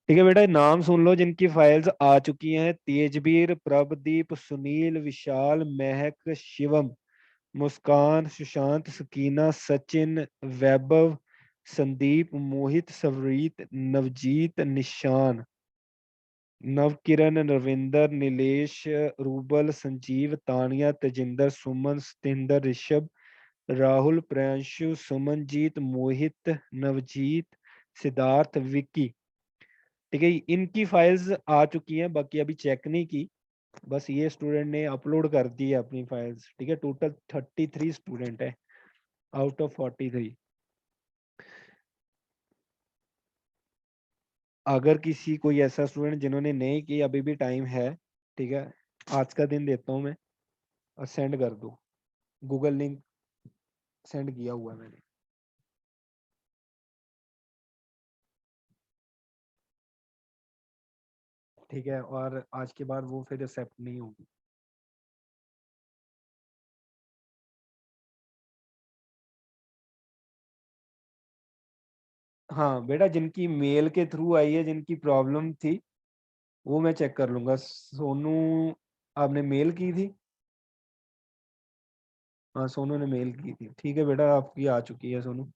ठीक है बेटा, नाम सुन लो जिनकी फाइल्स आ चुकी हैं। तेजवीर, प्रभदीप, सुनील, विशाल, महक, शिवम, मुस्कान, सुशांत, सकीना, सचिन, वैभव, संदीप, मोहित, सवरीत, नवजीत, निशान, नवकिरण, रविंदर, नीलेश, रूबल, संजीव, तानिया, तेजिंदर, सुमन, सतिंदर, ऋषभ, राहुल, प्रियांशु, सुमनजीत, मोहित, नवजीत, सिद्धार्थ, विक्की। ठीक है, इनकी फाइल्स आ चुकी हैं, बाकी अभी चेक नहीं की। बस ये स्टूडेंट ने अपलोड कर दी है अपनी फाइल्स। ठीक है, टोटल 33 स्टूडेंट है आउट ऑफ 43। अगर किसी कोई ऐसा स्टूडेंट जिन्होंने नहीं की, अभी भी टाइम है। ठीक है, आज का दिन देता हूँ मैं, और सेंड कर दो। गूगल लिंक सेंड किया हुआ है मैंने। ठीक है, और आज के बाद वो फिर एक्सेप्ट नहीं होगी। हाँ बेटा, जिनकी मेल के थ्रू आई है, जिनकी प्रॉब्लम थी, वो मैं चेक कर लूंगा। सोनू, आपने मेल की थी? हाँ, सोनू ने मेल की थी। ठीक है बेटा, आपकी आ चुकी है सोनू।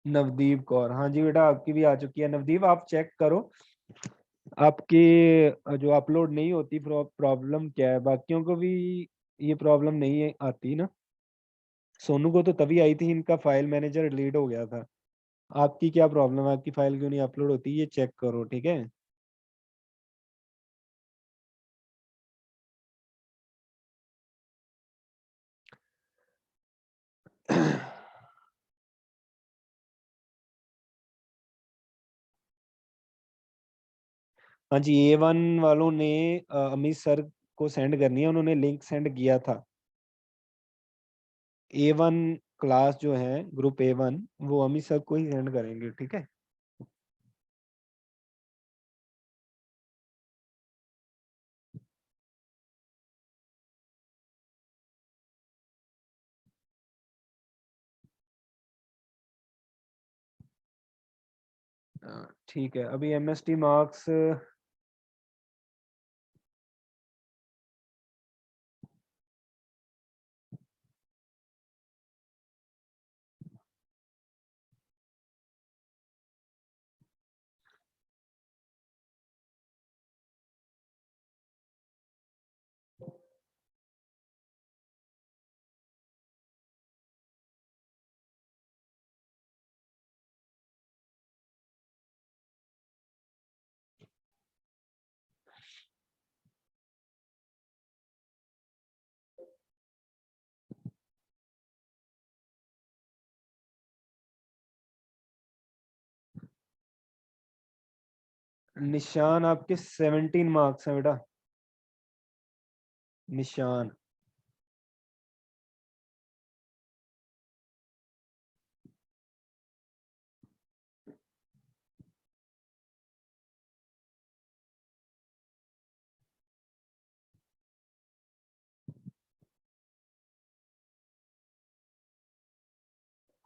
नवदीप कौर, हाँ जी बेटा, आपकी भी आ चुकी है। नवदीप, आप चेक करो आपकी जो अपलोड नहीं होती प्रॉब्लम क्या है। बाकियों को भी ये प्रॉब्लम नहीं आती ना। सोनू को तो तभी आई थी, इनका फाइल मैनेजर डिलीट हो गया था। आपकी क्या प्रॉब्लम है, आपकी फाइल क्यों नहीं अपलोड होती, ये चेक करो। ठीक है। हाँ जी, A1 वालों ने अमित सर को सेंड करनी है, उन्होंने लिंक सेंड किया था। A1 क्लास जो है, ग्रुप A1, वो अमित सर को ही सेंड करेंगे। ठीक है। ठीक है, अभी MST मार्क्स निशान, आपके 17 मार्क्स हैं बेटा। निशान,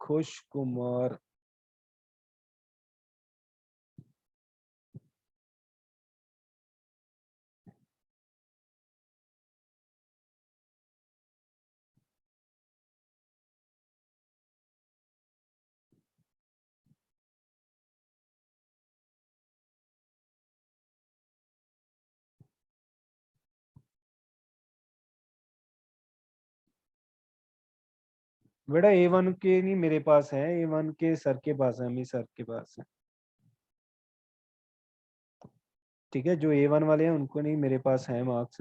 खुश कुमार, बेटा A1 के नहीं मेरे पास है, A1 के सर के पास है, अमित सर के पास है। ठीक है, जो A1 वाले हैं उनको नहीं, मेरे पास है मार्क्स।